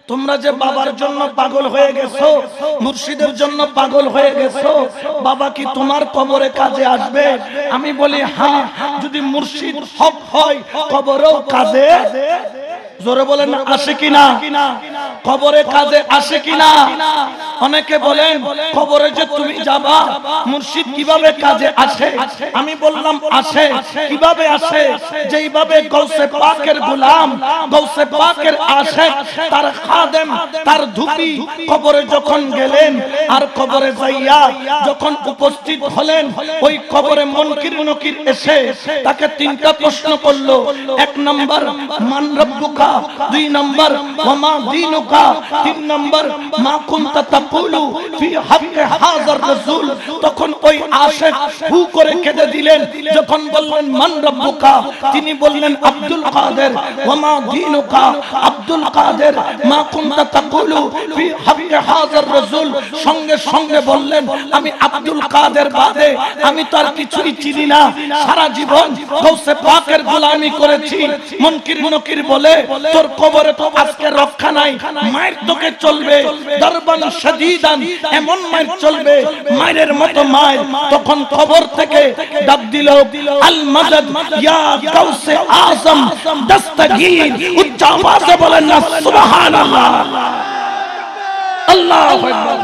তোমরা যে বাবার জন্য পাগল হয়ে গেছো, মুর্শিদের জন্য পাগল হয়ে গেছো, বাবা কি তোমার কবরে কাজে আসবে? আমি বলি হ্যাঁ, যদি মুর্শিদ হক হয় কবরেও কাজে, জোরে বলেন আসে কিনা, কবরে কাজে আসে কিনা? অনেকে বলেন কবরে যে তুমি যাবা মুর্শিদ কিভাবে কাজে আসে? আমি বললাম আসে। কিভাবে আসে? যেইভাবে গৌসে পাকের গোলাম, গৌসে পাকের আশিক, তার খাদেম, তার ধুপি কবরে যখন গেলেন আর কবরে যাইয়া যখন উপস্থিত হলেন, ওই কবরে মুনকির নকির এসে তাকে তিনটা প্রশ্ন করলো। এক নাম্বার মান রব্বুকা, দুই নাম্বার ওয়ামা দীনুকা, তিন নাম্বার মা কুনতা তাকুলু ফি হাক্কি হাযার রাসূল। তখন ওই আশিক হু করে কেঁদে দিলেন। যখন বললেন মান রব্বুকা, তিনি বললেন আব্দুল কাদের। ওয়ামা দীনুকা, আব্দুল কাদের। মা কুনতা তাকুলু ফি হাক্কি হাযার রাসূল। সঙ্গে সঙ্গে বললেন আমি আব্দুল কাদের বাদে আমি তো আর কিছুই চিনি না, সারা জীবন গৌসে পাকের গোলামি করেছি। মুনকির নকির বলে তোর কবরে তো আজকে রক্ষা নাই, মায়ের তোকে চলবে, দরবান শাদীদান, এমন মায়ের চলবে, মায়ের মতো মায়ের। তখন কবর থেকে ডাক দিল আল মাদদ ইয়া গাউসে আযম দস্তগীর। উচ্চ আওয়াজে বলেন না সুবহানাল্লাহ, আল্লাহু আকবার।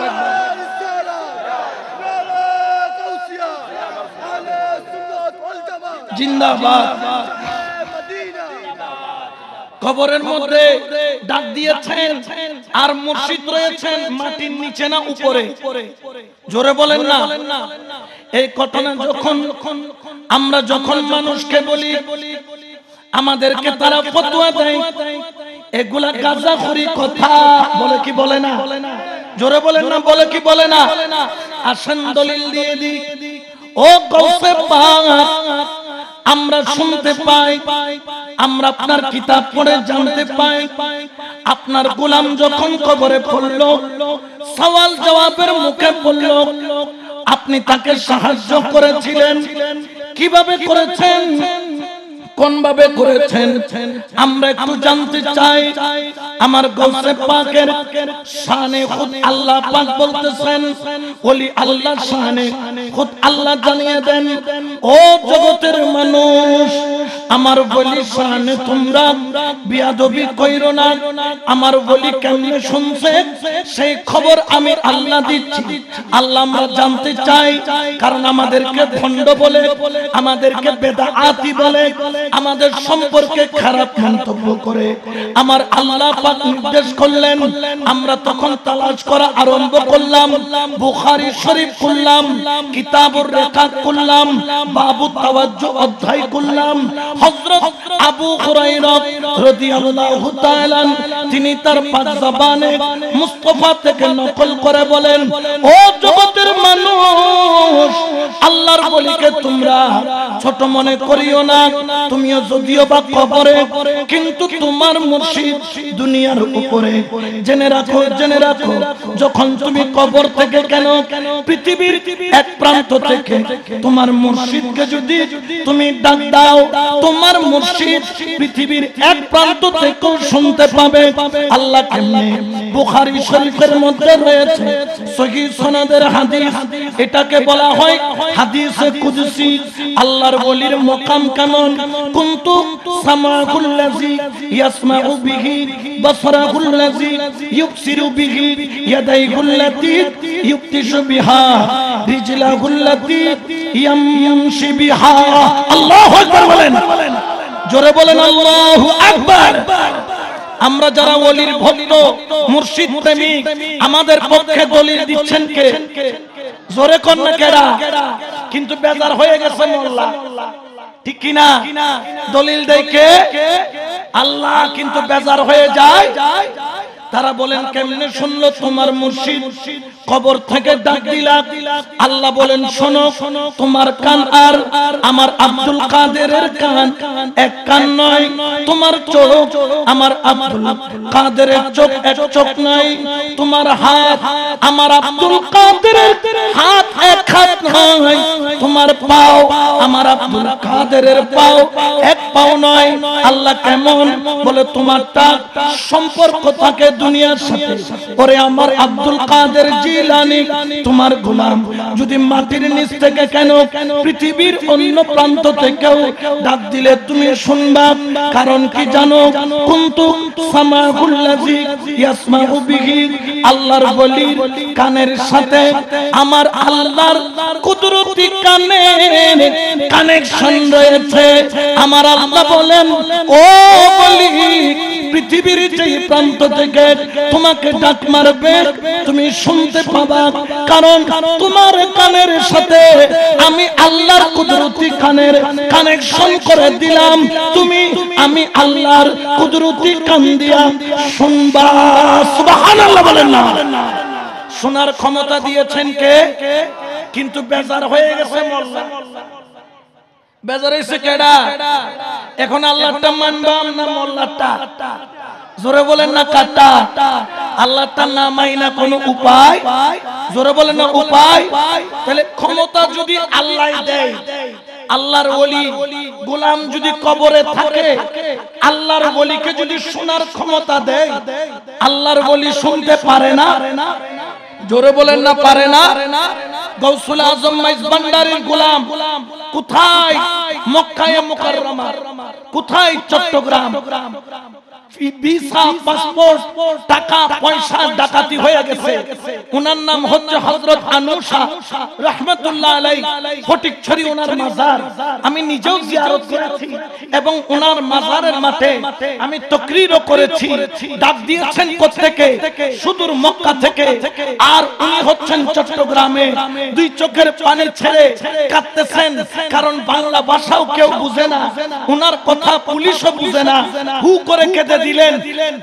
জিন্দাবাদ। কবরের মধ্যে ডাক দিয়েছেন আর মুর্শিদ রয়েছেন মাটির নিচে না উপরে? জোরে বলেন না। এই ঘটনা যখন আমরা যখন মানুষকে বলি, আমাদেরকে তারা ফতোয়া দেয় এগুলা গাঁজাখুরি কথা, বলে কি বলে না? জোরে বলেন না, বলে কি বলে না? আসেন দলিল দিয়ে দিই। ও গৌসে পাক, আমরা শুনতে পাই, আমরা আপনার কিতাব পড়ে জানতে পাই, আপনার গোলাম যখন কবরে পড়ল, সওয়াল জবাবের মুখে পড়ল, আপনি তাকে সাহায্য করেছিলেন। কিভাবে করেছেন, কোন ভাবে করেছেন? আমরা একটু জানতে চাই। আমার গৌসে পাকের শানে খুদ আল্লাহ পাক বলতেছেন, ওলি আল্লাহ শানে খুদ আল্লাহ জানিয়ে দেন, ও জগতের মানুষ, আমার বলি শানে তোমরা বিয়াদবি কইরো না। আমার বলি কেমনে শুনছে সেই খবর আমি আল্লাহ দিচ্ছি। আল্লাহ আমরা জানতে চাই, কারণ আমাদেরকে ভণ্ড বলে, আমাদেরকে বেদাআতি বলে, আমাদের সম্পর্কে খারাপ মন্তব্য করে। আমার আল্লাহ পাক নির্দেশ করলেন, আমরা তখন তালাশ করা আরম্ভ করলাম, বুখারী শরীফ খুললাম, কিতাবুর রিকাত খুললাম, বাবু তাওয়াজ্জু অধ্যায় খুললাম। হযরত আবু হুরায়রা রাদিয়াল্লাহু তাআলা তিনি তার পাক জবানে মুস্তাফা থেকে নকল করে বলেন, ও জগতের মানুষ, আল্লাহর ওলিকে তোমরা ছোট মনে করিও না। তুমিও যদিও বা কবরে, কিন্তু তোমার মুর্শিদ দুনিয়ার উপরে। জেনে রাখো, জেনে রাখো, যখন তুমি কবর থেকে কেন পৃথিবীর এক প্রান্ত থেকে তোমার মুর্শিদকে যদি তুমি ডাক দাও, তোমার মুর্শিদ পৃথিবীর এক প্রান্ত থেকেও শুনতে পাবে। আল্লাহ কেমনে? বুখারী শরীফের মধ্যে রয়েছে সহিহ সনদের হাদিস, এটাকে বলা হয় হাদিসে কুদসি। আল্লাহর ওলির মাকাম কেমন? কুনতু সামাউল্লাযী ইয়াসমাউ বিহি, বাসরাহুল্লাযী ইউবসিরু বিহি, ইয়াদাইহুল্লাতী ইউবতিশু বিহা, রিজলাহুল্লাতী ইয়ামশি বিহা। আল্লাহু আকবার বলেন, জোরে বলেন আল্লাহু আকবার। আমরা যারা ওলির ভক্ত, মুর্শিদ প্রেমিক, আমাদের পক্ষে দলিল দিচ্ছেন কে? জোরে কোন না কেডা? কিন্তু বেজার হয়ে গেছে মোল্লা, ঠিক কি না? দলিল দেয় কে? আল্লাহ, কিন্তু বেজার হয়ে যায়। তারা বলেন কেমনে শুনলো তোমার মুর্শিদ কবর থেকে ডাক দিলা? আল্লাহ বলেন শোনো, তোমার কান আর আমার আব্দুল কাদেরের কান এক কান নয়, তোমার চোখ আমার আব্দুল কাদেরের চোখ এক চোখ নয়, তোমার হাত আমার আব্দুল কাদেরের হাত এক হাত নয়, তোমার পাও আমার আব্দুল কাদেরের পাও এক পাও নয়। আল্লাহ কেমন? বলে তোমারটা সম্পর্ক থাকে দুনিয়ার সাথে ওরে আমার আব্দুল কাদের জিলানী তোমার গোলাম যদি মাটির নিচ থেকে কেন পৃথিবীর অন্য প্রান্ত থেকেও ডাক দিলে তুমি শুনবা কারণ কি জানো কুনতু সামাউল্লাযী ইয়াসমাউ বিহি আল্লাহর ওলির কানের সাথে আমার আল্লাহর কুদরতি কানেকশন রয়েছে আমার আল্লাহ বলেন ও বলি পৃথিবীর যে প্রান্ত থেকে তোমাকে ডাক মারবে তুমি শুনতে পাবা কারণ তোমার কানের সাথে আমি আল্লাহর কুদরতি কানের কানেকশন করে দিলাম তুমি আমি আল্লাহর কুদরতি কান দিয়া শুনবা সুবহানাল্লাহ বলেন না শোনার ক্ষমতা দিয়েছেন কে কিন্তু বেজার হয়ে গেছে মোল্লা বেজার হইছে কেডা এখন আল্লাহটা মানবাম না মোল্লাটা জোরে বলেন না কাটা আল্লাহটা না মাইনা কোনো উপায় জোরে বলেন না উপায় তাহলে ক্ষমতা যদি আল্লাহ দেয় আল্লাহর ওলি গোলাম যদি কবরে থাকে আল্লাহর ওলিকে যদি শোনার ক্ষমতা দেয় আল্লাহর ওলি শুনতে পারে না জোরে বলেন না পারে না গাউসুল আজম মাইজ ভান্ডারীর গোলাম কোথায় মক্কায়ে মুকাররমা কোথায় চট্টগ্রাম ভিসা পাসপোর্ট টাকা পয়সা ডাকাতি হয়ে গেছে ওনার নাম হচ্ছে হযরত আনুশা রাহমাতুল্লাহ আলাইহি ফটিকছড়ি ওনার মাজার আমি নিজেও জিয়ারত করেছি এবং ওনার মাজারের মাঠে আমি তাকরীরও করেছি ডাক দিয়েছেন কোত্থেকে সুদূর মক্কা থেকে আর উনি হচ্ছেন চট্টগ্রামে দুই চোখের পানি ছেড়ে কাঁদতেছেন কারণ বাংলা ভাষাও কেউ বুঝে না ওনার কথা পুলিশও বুঝে না হু করে কেঁদে দিলেন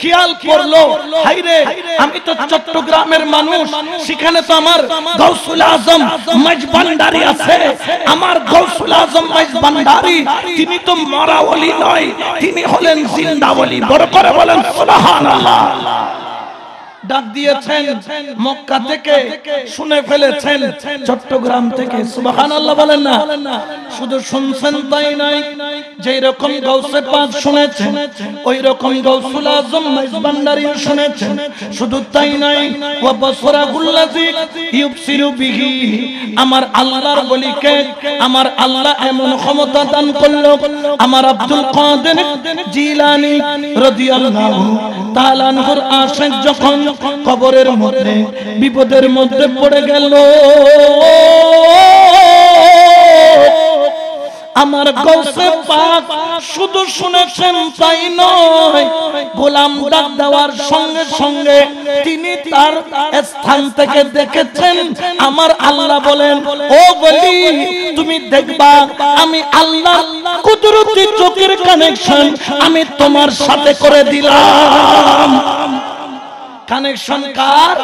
খেয়াল করলো হায়রে আমি তো চট্টগ্রামের মানুষ সেখানে তো আমার গাউসুল আজম মাইজ ভান্ডারী আছে আমার গাউসুল আজম মাইজ ভান্ডারী তিনি তো মরা ওলি নয় তিনি হলেন জিন্দা ওলি বড় করে বলেন সুবহানাল্লাহ ডাক দিয়েছেন মক্কা থেকে শুনে ফেলেছেন চট্টগ্রাম থেকে সুবহানাল্লাহ বলেন না শুধু শুনছেন তাই নাই যেই রকম গাউসে পাক শুনেছেন ওই রকম গাউসুল আজম মাইজ ভান্ডারী শুনেছেন শুধু তাই নাই ওয়া বাসরাহুল্লাযী ইউবসিরু বিহি আমার আল্লাহর ওলিকে আমার আল্লাহ এমন ক্ষমতা দান করলো আমার আব্দুল কাদের জিলানী রাদিয়াল্লাহু তাআলা আনহুর আশিক যখন কবরের মধ্যে বিপদের মধ্যে পড়ে গেল আমার গাউসে পাক শুধু শুনেছেন তাই নয় গোলাম ডাক দেওয়ার সঙ্গে সঙ্গে তিনি তার স্থান থেকে দেখেছেন আমার আল্লাহ বলেন ও বলি তুমি দেখবা আমি আল্লাহ কুদরতি চোখের কানেকশন আমি তোমার সাথে করে দিলাম কানেকশন কার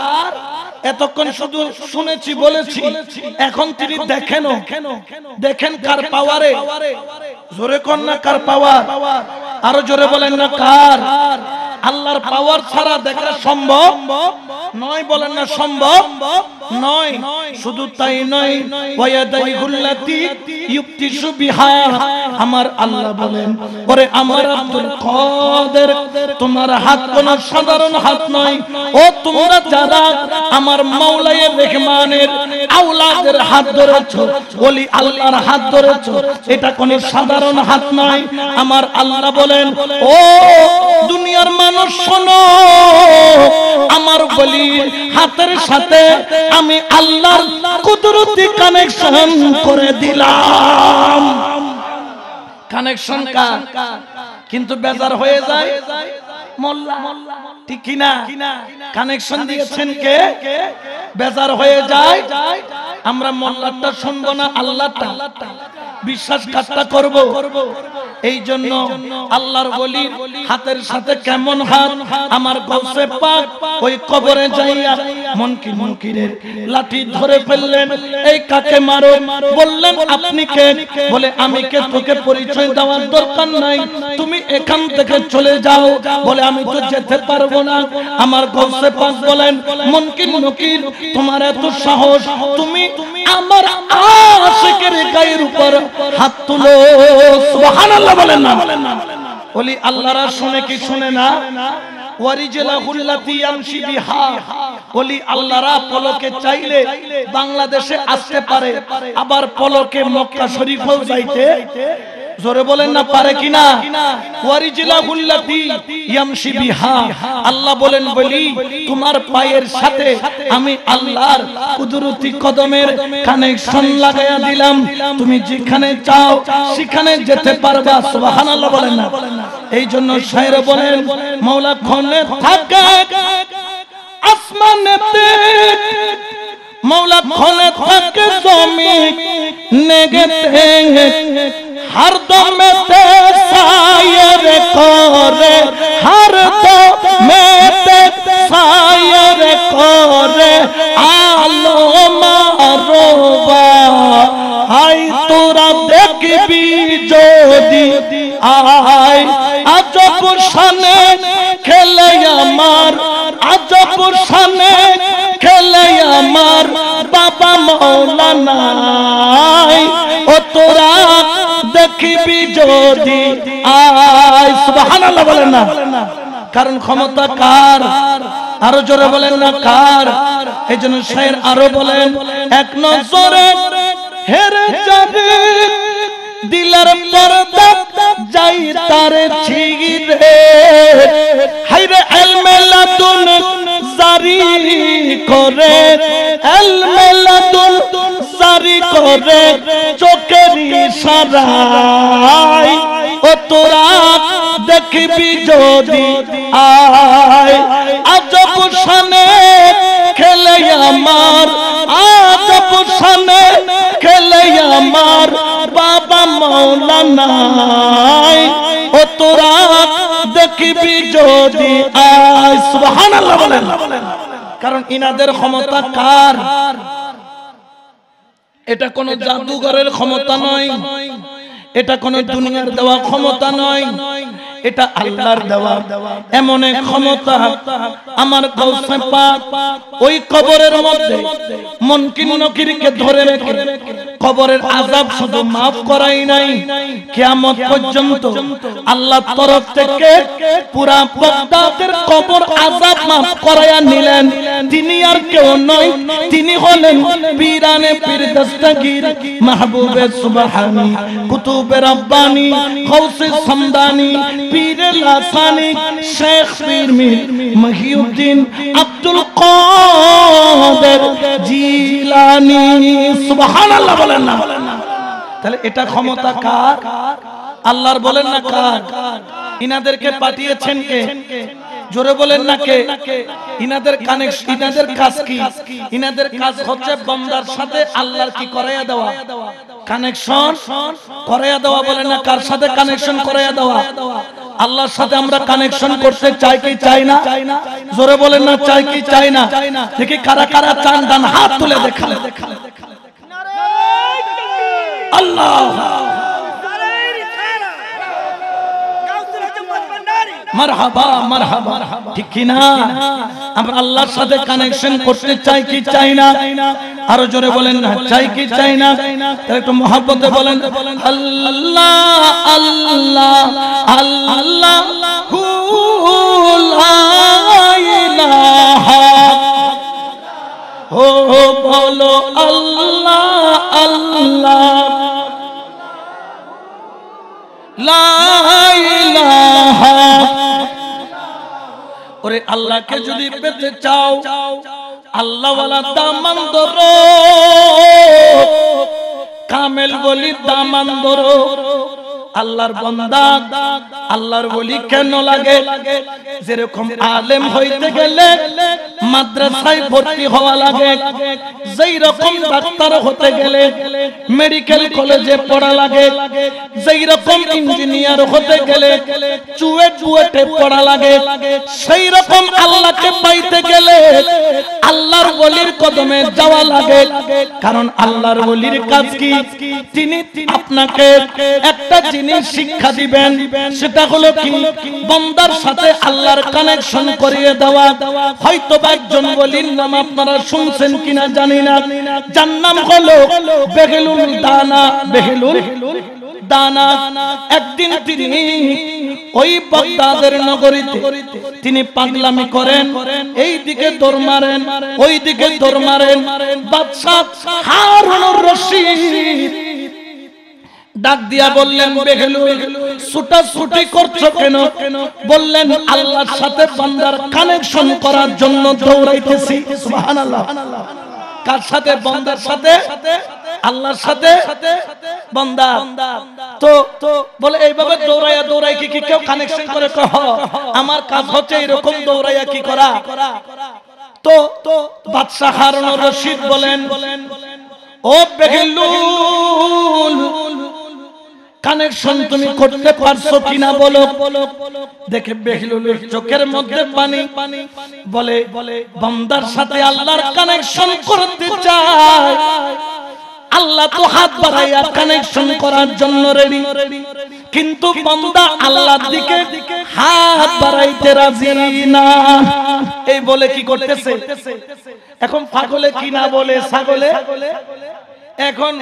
এতক্ষণ শুধু শুনেছি বলেছি এখন তিনি দেখেন দেখেন কার পাওয়ারে জোরে কোন না কার পাওয়ার আরো জোরে বলেন না কার আল্লাহর পাওয়ার ছাড়া দেখা সম্ভব নয় বলেন না সম্ভব নয় শুধু তাই নয় ওয়ায়াদাইহুল্লাতী ইউবতিশু বিহা আমার আল্লাহ বলেন ওরে আমার আব্দুল কাদের তোমার হাত কোন সাধারণ হাত নয় ও তোমরা যারা আমার মাওলায়ে রহমানের আওলাদের হাত ধরেছো ওলি আল্লাহর হাত ধরেছো এটা কোন সাধারণ হাত নয় আমার আল্লাহ বলেন ও দুনিয়ার মানুষ শোনো আমার ওলির হাতের সাথে আমি আল্লাহর কুদরতি কানেকশন করে দিলাম কানেকশন কার কিন্তু বেজার হয়ে যায় মোল্লা ঠিক কি না কানেকশন দিয়েছেন কে বেজার হয়ে যায় আমরা মোল্লাটা শুনবো না আল্লাহটা বিশ্বাস কাজটা করব এই জন্য আল্লাহর ওলির হাতের সাথে কেমন হাত আমার গাউসে পাক ওই কবরে যাইয়া মুনকিরের লাঠি ধরে ফেললেন এই কাকে মারো বললেন আপনি কে বলে আমি কে তোকে পরিচয় দেওয়ার দরকার নাই তুমি এখান থেকে চলে যাও বলে আমি তো যেতে পারবো না আমার গাউসে পাক বলেন মুনকির তোমার এত সাহস তুমি আমার আশিকের গায়ের উপর হাত তুলো সুবহানাল্লাহ বলেন না ওলি আল্লাহরা শুনে কি শুনে না? ওয়ারিজলাহুল্লাতি ইয়ামশি বিহা, ওলি আল্লাহরা পলকে চাইলে বাংলাদেশে আসতে পারে, আবার পলকে মক্কা শরীফেও যাইতে, জোরে বলেন না, পারে কিনা? ওয়ারিজলাহুল্লাতি ইয়ামশি বিহা, আল্লাহ বলেন বলি তোমার পায়ের সাথে আমি আল্লাহর কুদরতি কদমের কানেকশন লাগায়া দিলাম, তুমি যেখানে চাও সেখানে যেতে পারবা। সুবহানাল্লাহ বলেন না? এই জন্য শায়ের বলেন মাওলা ক্ষণে থাকে আসমানেতে, মাওলা ক্ষণে থাকে জমিন নেগেতে, हर दम ते सायर करे, हर दम ते सायर करे, आलो मारोबा हाय तोरा देखबी जोदी आय, अजब शाने खेले আমার, अजब शाने खेले আমার बाबा मौलाना, ओ तोरा देखबি যদি আয়। সুবহানাল্লাহ বলেন না? কারণ ক্ষমতা কার? আরো জোরে বলেন না কার? এইজন্য শায়ের আরো বলেন এক নজরে হেরে যাবে দিলের পর্দা যাই তার ছিঁড়ে, হায়রে ইলমে লাদুন জারি করে, ইলমে লাদুন জারি করে চোখের ইশারায়, ও তোরা দেখবি যদি আয়, আজব শানে খেলে আমার, আজব শানে খেলে আমার বাবা মাওলানা, ও তোরা দেখবি যদি আয়। সুবহানাল্লাহ বলেন। কারণ ইনাদের ক্ষমতা কার? এটা কোন জাদুঘরের ক্ষমতা নয়, এটা কোন দুনিয়ার দেওয়া ক্ষমতা নয়, এটা আল্লাহর দেওয়া এমন এক ক্ষমতা। আমার গাউসে পাক ওই কবরের মধ্যে মুনকির নকিরকে ধরে রেখে কবরের আযাব শুধু maaf করাই নাই, কিয়ামত পর্যন্ত আল্লাহর তরফ থেকে পুরা বাগদাদের কবর আযাব maaf করায়া নিলেন। তিনি আর কেউ নয়, তিনি হলেন পীরানে পীর দস্তগীর, মাহবুবে সুবহানী, কুতুবে রব্বানী, গাউসে সামদানী, পীরে লাসানী, শেখ পীর মীর মহিউদ্দিন আব্দুল কাদের জিলানী। সুবহানাল্লাহ বলেন না? তাহলে এটা ক্ষমতা কার? আল্লাহর বলেন না কার? ইনাদেরকে পাঠিয়েছেন কে? জোরে বলেন না কে? ইনাদের কানেকশন, ইনাদের কাজ কি? ইনাদের কাজ হচ্ছে বান্দার সাথে আল্লাহর কি করায়া দেওয়া, কানেকশন করায়া দেওয়া। বলেন না কার সাথে কানেকশন করায়া দেওয়া? আল্লাহর সাথে আমরা কানেকশন করতে চাই কি চাই না? জোরে বলেন না, চাই কি চাই না? দেখি কারা কারা চান, ডান হাত তুলে দেখালে। আল্লাহ মারহাবা মারহাবা, ঠিক কি না? আমরা আল্লাহর সাথে কানেকশন করতে চাই কি চাই না? আরো জোরে বলেন না, চাই কি চাই না? তাহলে একটু মহব্বতে বলেন আল্লাহ আল্লাহ আল্লাহ লা ইলাহা, ও বলো আল্লাহ আল্লাহ লা ইলাহা। ওরে আল্লাহকে যদি পেতে চাও, আল্লাহ ওয়ালা দামান ধরো, কামেল বলি দামান ধরো। আল্লাহর বান্দা আল্লাহর ওলি কেন লাগে? যেরকম আলেম হইতে গেলে মাদ্রাসায় ভর্তি হওয়া লাগে, যেই রকম ডাক্তার হতে গেলে মেডিকেল কলেজে পড়া লাগে, যেই রকম ইঞ্জিনিয়ার হতে গেলে চুয়েটে পড়া লাগে, সেই রকম আল্লাহকে পাইতে গেলে আল্লাহর ওলির কদমে যাওয়া লাগে। কারণ আল্লাহর ওলির কাজ কি? তিনি আপনাকে একটা জিনিস শিক্ষা দিবেন, সেটা হলো কি? বান্দার সাথে আল্লাহর কানেকশন করিয়ে দেওয়া। হয়তো একজন ওলির নাম আপনারা শুনছেন কিনা জানি না, যার নাম হলো বেহেলুল দানা, বেহেলুল দানা একদিন তিনি ওই বাগদাদের নগরীতে তিনি পাগলামি করেন, এই দিকে দৌড় মারেন, ওই দিকে দৌড় মারেন। বাদশা হারুনুর রশিদ ডাক দিয়া বললেন, বেগলুল ছুটাছুটি করছো কেন? বললেন, আল্লাহর সাথে বান্দার কানেকশন করার জন্য দৌড়াইতেছি। সুবহানাল্লাহ। কার সাথে? বান্দার সাথে, আল্লাহর সাথে বান্দা। তো বলে এইভাবে দৌড়াইয়া দৌড়াই কি কেউ কানেকশন করে? আমার কাজ হচ্ছে এরকম দৌড়াইয়া কি করা। তো বাদশা হারুনুর রশিদ বলেন, ও বেগলুল কানেকশন তুমি করতে পারছো কিনা বলো। দেখে বেগলুলের চোখের মধ্যে পানি। বলে, বান্দার সাথে আল্লাহর কানেকশন করতে চায়, আল্লাহ তো হাত বাড়াইয়া কানেকশন করার জন্য রেডি, কিন্তু বান্দা আল্লাহর দিকে হাত বাড়াইতে রাজি না। এই বলে কি করতেছে? এখন পাগলে কি না বলে, ছাগলে। এখন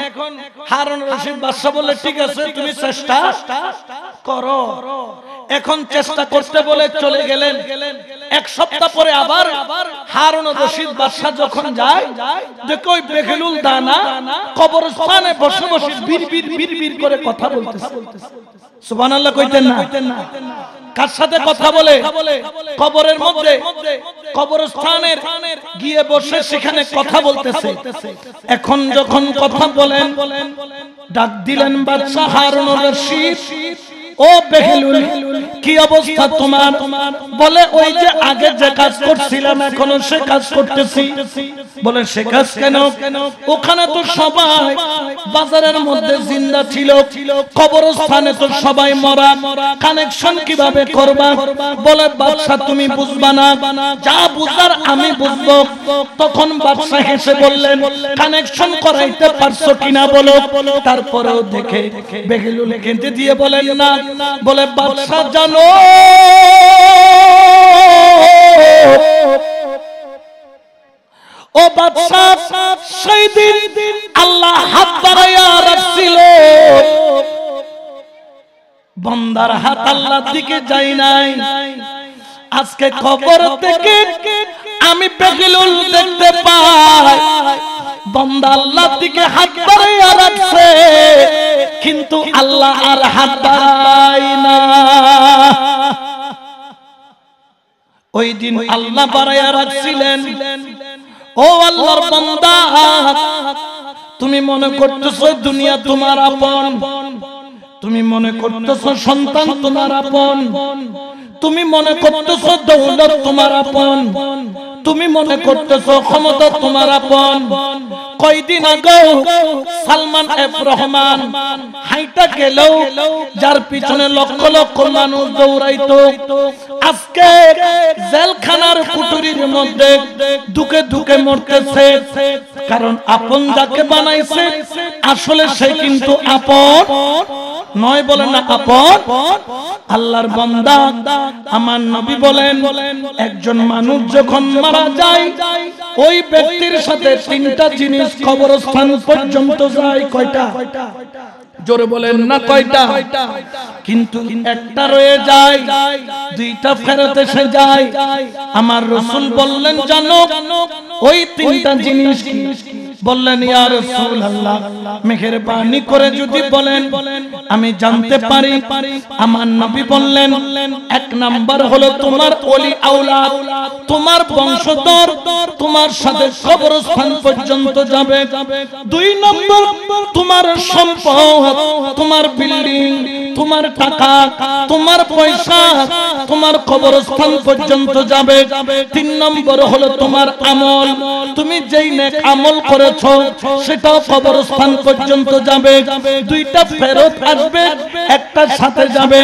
হারুনুর রশিদ বাদশা বলে, ঠিক আছে তুমি চেষ্টা করো। এখন চেষ্টা করতে বলে চলে গেলেন। এক সপ্তাহ পরে আবার হারুনুর রশিদ বাদশা যখন যায়, দেখো ওই বেগলুল দানা কবরস্থানে বসে বসে বিড়বিড় করে কথা বলতেছে। সুবহানাল্লাহ কইতেন না? কার সাথে কথা বলে? কবরের মধ্যে, কবরস্থানের গিয়ে বসে সেখানে কথা বলতেছে। এখন যখন কথা বলেন, ডাক দিলেন বাদশা হারুনুর রশিদ, ও বেগলুল কি অবস্থা তোমার? বলে, ওই যে আগে যে কাজ করছিলাম এখনো সে কাজ করতেছি। বলে, সে কাজ কেন? ওখানে তো সবাই বাজারের মধ্যে জিন্দা ছিল, কবরস্থানে তো সবাই মরা, কানেকশন কিভাবে করবা? বলে, বাদশা তুমি বুঝবা না, যা বুঝার আমি বুঝবো। তখন বাদশা হেসে বললেন, কানেকশন করাইতে পারছো কিনা বলো। তারপরেও দেখে বেগলুল কেঁদে দিয়ে বলেন না। বলে, বাদশা জানো ও বাদশা, সেই দিন আল্লাহ হাত বাড়াইয়া রাখছিল, বান্দার হাত আল্লাহর দিকে যায় নাই। আজকে কবর থেকে আমি বেগলুল দেখতে পাই, বান্দা আল্লাহর দিকে হাত বাড়াইয়া রাখছে, কিন্তু আল্লাহ আর হাত বাড়ায় না। ওই দিন আল্লাহ বাড়াইয়া রাখছিলেন। ও আল্লাহর বান্দা, তুমি মনে করতেছো দুনিয়া তোমার আপন, তুমি মনে করতেছো সন্তান তোমার আপন, তুমি মনে করতেছো দৌলত তোমার আপন, তুমি মনে করতেছো ক্ষমতা তোমার আপন। কয়দিন আগে সালমান এফ রহমান হাইটা গেল, যার পিছনে লক্ষ লক্ষ মানুষ দৌড়াইতো, আজকে জেলখানার কুটুরির মধ্যে দুকে দুকে মরতেছে। কারণ আপন যাকে বানাইছে আসলে সে কিন্তু আপন নয়। বলেন না আপন? আল্লাহর বান্দা আমার নবী বলেন, একজন মানুষ যখন মারা যায় ওই ব্যক্তির সাথে তিনটা জিনিস কবরস্থান পর্যন্ত যায়। কয়টা? জোরে বলেন না কয়টা? কিন্তু একটা রয়ে যায়, দুইটা ফেরত এসে যায়। আমার রাসূল বললেন, জানো ওই তিনটা জিনিস কি? বললেন, ইয়া রাসূলুল্লাহ মেহেরবানি করে যদি বলেন আমি জানতে পারি। আমার নবী বললেন, এক নাম্বার হলো তোমার ওলি আওলাদ, তোমার বংশধর তোমার সাথে কবরস্থান পর্যন্ত যাবে। দুই নম্বর তোমার সম্পদ, তোমার বিল্ডিং, তোমার টাকা, তোমার পয়সা তোমার কবরস্থান পর্যন্ত যাবে। তিন নম্বর হলো তোমার আমল, তুমি যেই নেক আমল করেছো সেটাও কবরস্থান পর্যন্ত যাবে। দুইটা ফেরত আসবে, একটা সাথে যাবে।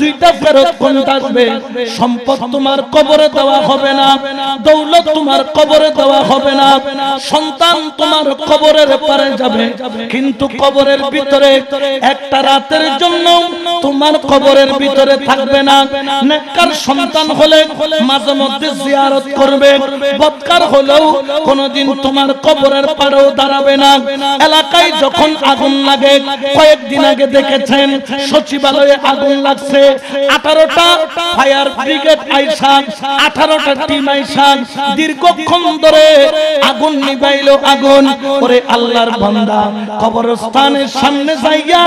দুইটা ফেরত কোনটা আসবে? সম্পদ তোমার কবরে দেওয়া হবে না, দৌলত তোমার কবরে দেওয়া হবে না, সন্তান তোমার কবরের পারে যাবে, কিন্তু কবরের ভিতরে একটা রাতের জন্য তোমার কবরের ভিতরে থাকবে না। নেককার সন্তান হলে মাঝে মধ্যে জিয়ারত করবে, বদকার হলেও কোনদিন তোমার কবরের পাশে একবারও দাঁড়াবে না। এলাকায় যখন আগুন লাগে, কয়েকদিন আগে দেখেছেন সচিবালয়ে আগুন লাগছে, 18টা ফায়ার ব্রিগেড আইসা, 18টা টিম আইসা দীর্ঘক্ষণ ধরে আগুন নিভাইলো। আগুন ওরে আল্লাহর বান্দা, কবরস্থানের সামনে যাইয়া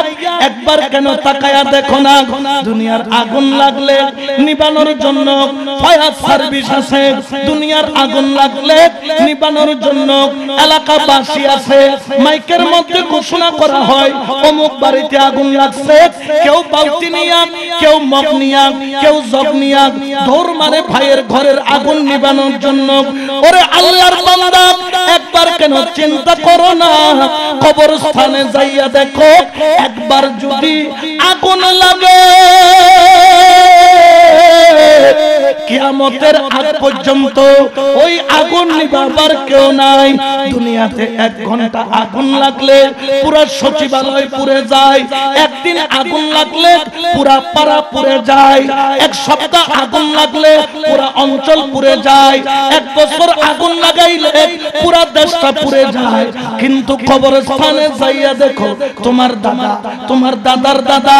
একবার কেন তাকায়া দেখো না? দুনিয়ার আগুন লাগলে নিবানোর জন্য ফায়ার সার্ভিস আছে, দুনিয়ার আগুন লাগলে নিবানোর জন্য এলাকাবাসী আছে। মাইকের মধ্যে ঘোষণা করা হয় অমুক বাড়িতে আগুন লাগছে, কেউ বালতি নিয়া, কেউ মগ নিয়া, কেউ জগ নিয়া দৌড় মারে ভাইয়ের ঘরের আগুন নিবানোর জন্য। ওরে আল্লাহর বান্দা, একবার কেন চিন্তা করো না? কবরস্থানে যাইয়া দেখো, একবার যদি আগুন লাগে কিয়ামতের আগ পর্যন্ত ওই আগুন নিভাবার কেউ নাই। দুনিয়াতে 1 ঘন্টা আগুন লাগলে পুরো সচিবালয় পুড়ে যায়, একদিন আগুন লাগলে পুরা পাড়া পুড়ে যায়, 1 সপ্তাহ আগুন লাগলে পুরা অঞ্চল পুড়ে যায়, 1 বছর আগুন লাগাইলে পুরা দেশটা পুড়ে যায়। কিন্তু কবরস্থানে যাইয়া দেখো, তোমার দাদা, তোমার দাদার দাদা,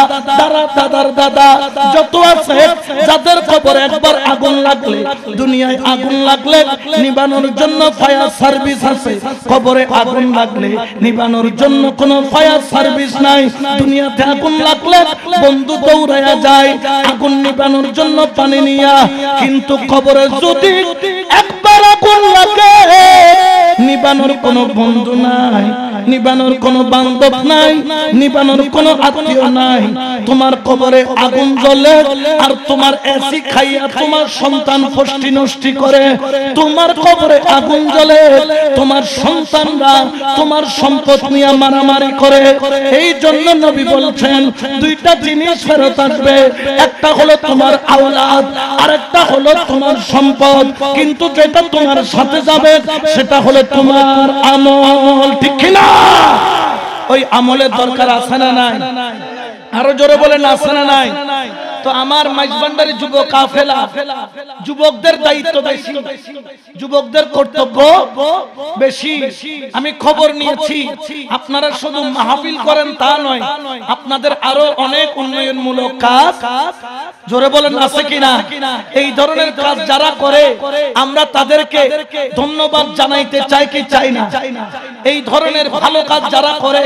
দাদার দাদা যত আছে, যাদের কবরে একবার আগুন লাগলে, দুনিয়ায় আগুন লাগলে নিবানোর জন্য ফায়ার সার্ভিস আছে, কবরে আগুন লাগলে নিবানোর জন্য কোনো ফায়ার সার্ভিস নাই। দুনিয়াতে আগুন লাগলে বন্ধু দৌড়ায়া যায় আগুন নিবানোর জন্য পানি নিয়া, কিন্তু কবরে যদি একবার আগুন লাগে নিবানোর কোনো বন্ধু নাই, নিবানোর কোনো বান্ধব নাই, নিবানোর কোনো আত্মীয় নাই। তোমার কবরে আগুন জ্বলে আর তোমার এসি খাইয়া তোমার সন্তান ফষ্টি নষ্টি করে, তোমার কবরে আগুন জ্বলে তোমার সন্তানরা তোমার সম্পদ নিয়ে মারামারি করে। এই জন্য নবী বলছেন 2টা জিনিস ফেরত আসবে, একটা হলো তোমার আওলাদ, আরেকটা হলো তোমার সম্পদ, কিন্তু যেটা তোমার সাথে যাবে সেটা হলো তোমার আমল। ঠিক কি না? ওই আমলের দরকার আছে না নাই? আরো জোরে বলেন আছে না নাই? তো আমার মাইজবান্ডারি যুব কাফেলা, যুবকদের দায়িত্ব বেশি, যুবকদের কর্তব্য বেশি। আমি খবর নিয়েছি, আপনারা শুধু মাহফিল করেন তা নয়, আপনাদের আরো অনেক উন্নয়নমূলক কাজ, জোরে বলেন আছে কিনা? এই ধরনের কাজ যারা করে আমরা তাদেরকে ধন্যবাদ জানাইতে চাই কি চাই না? এই ধরনের ভালো কাজ যারা করে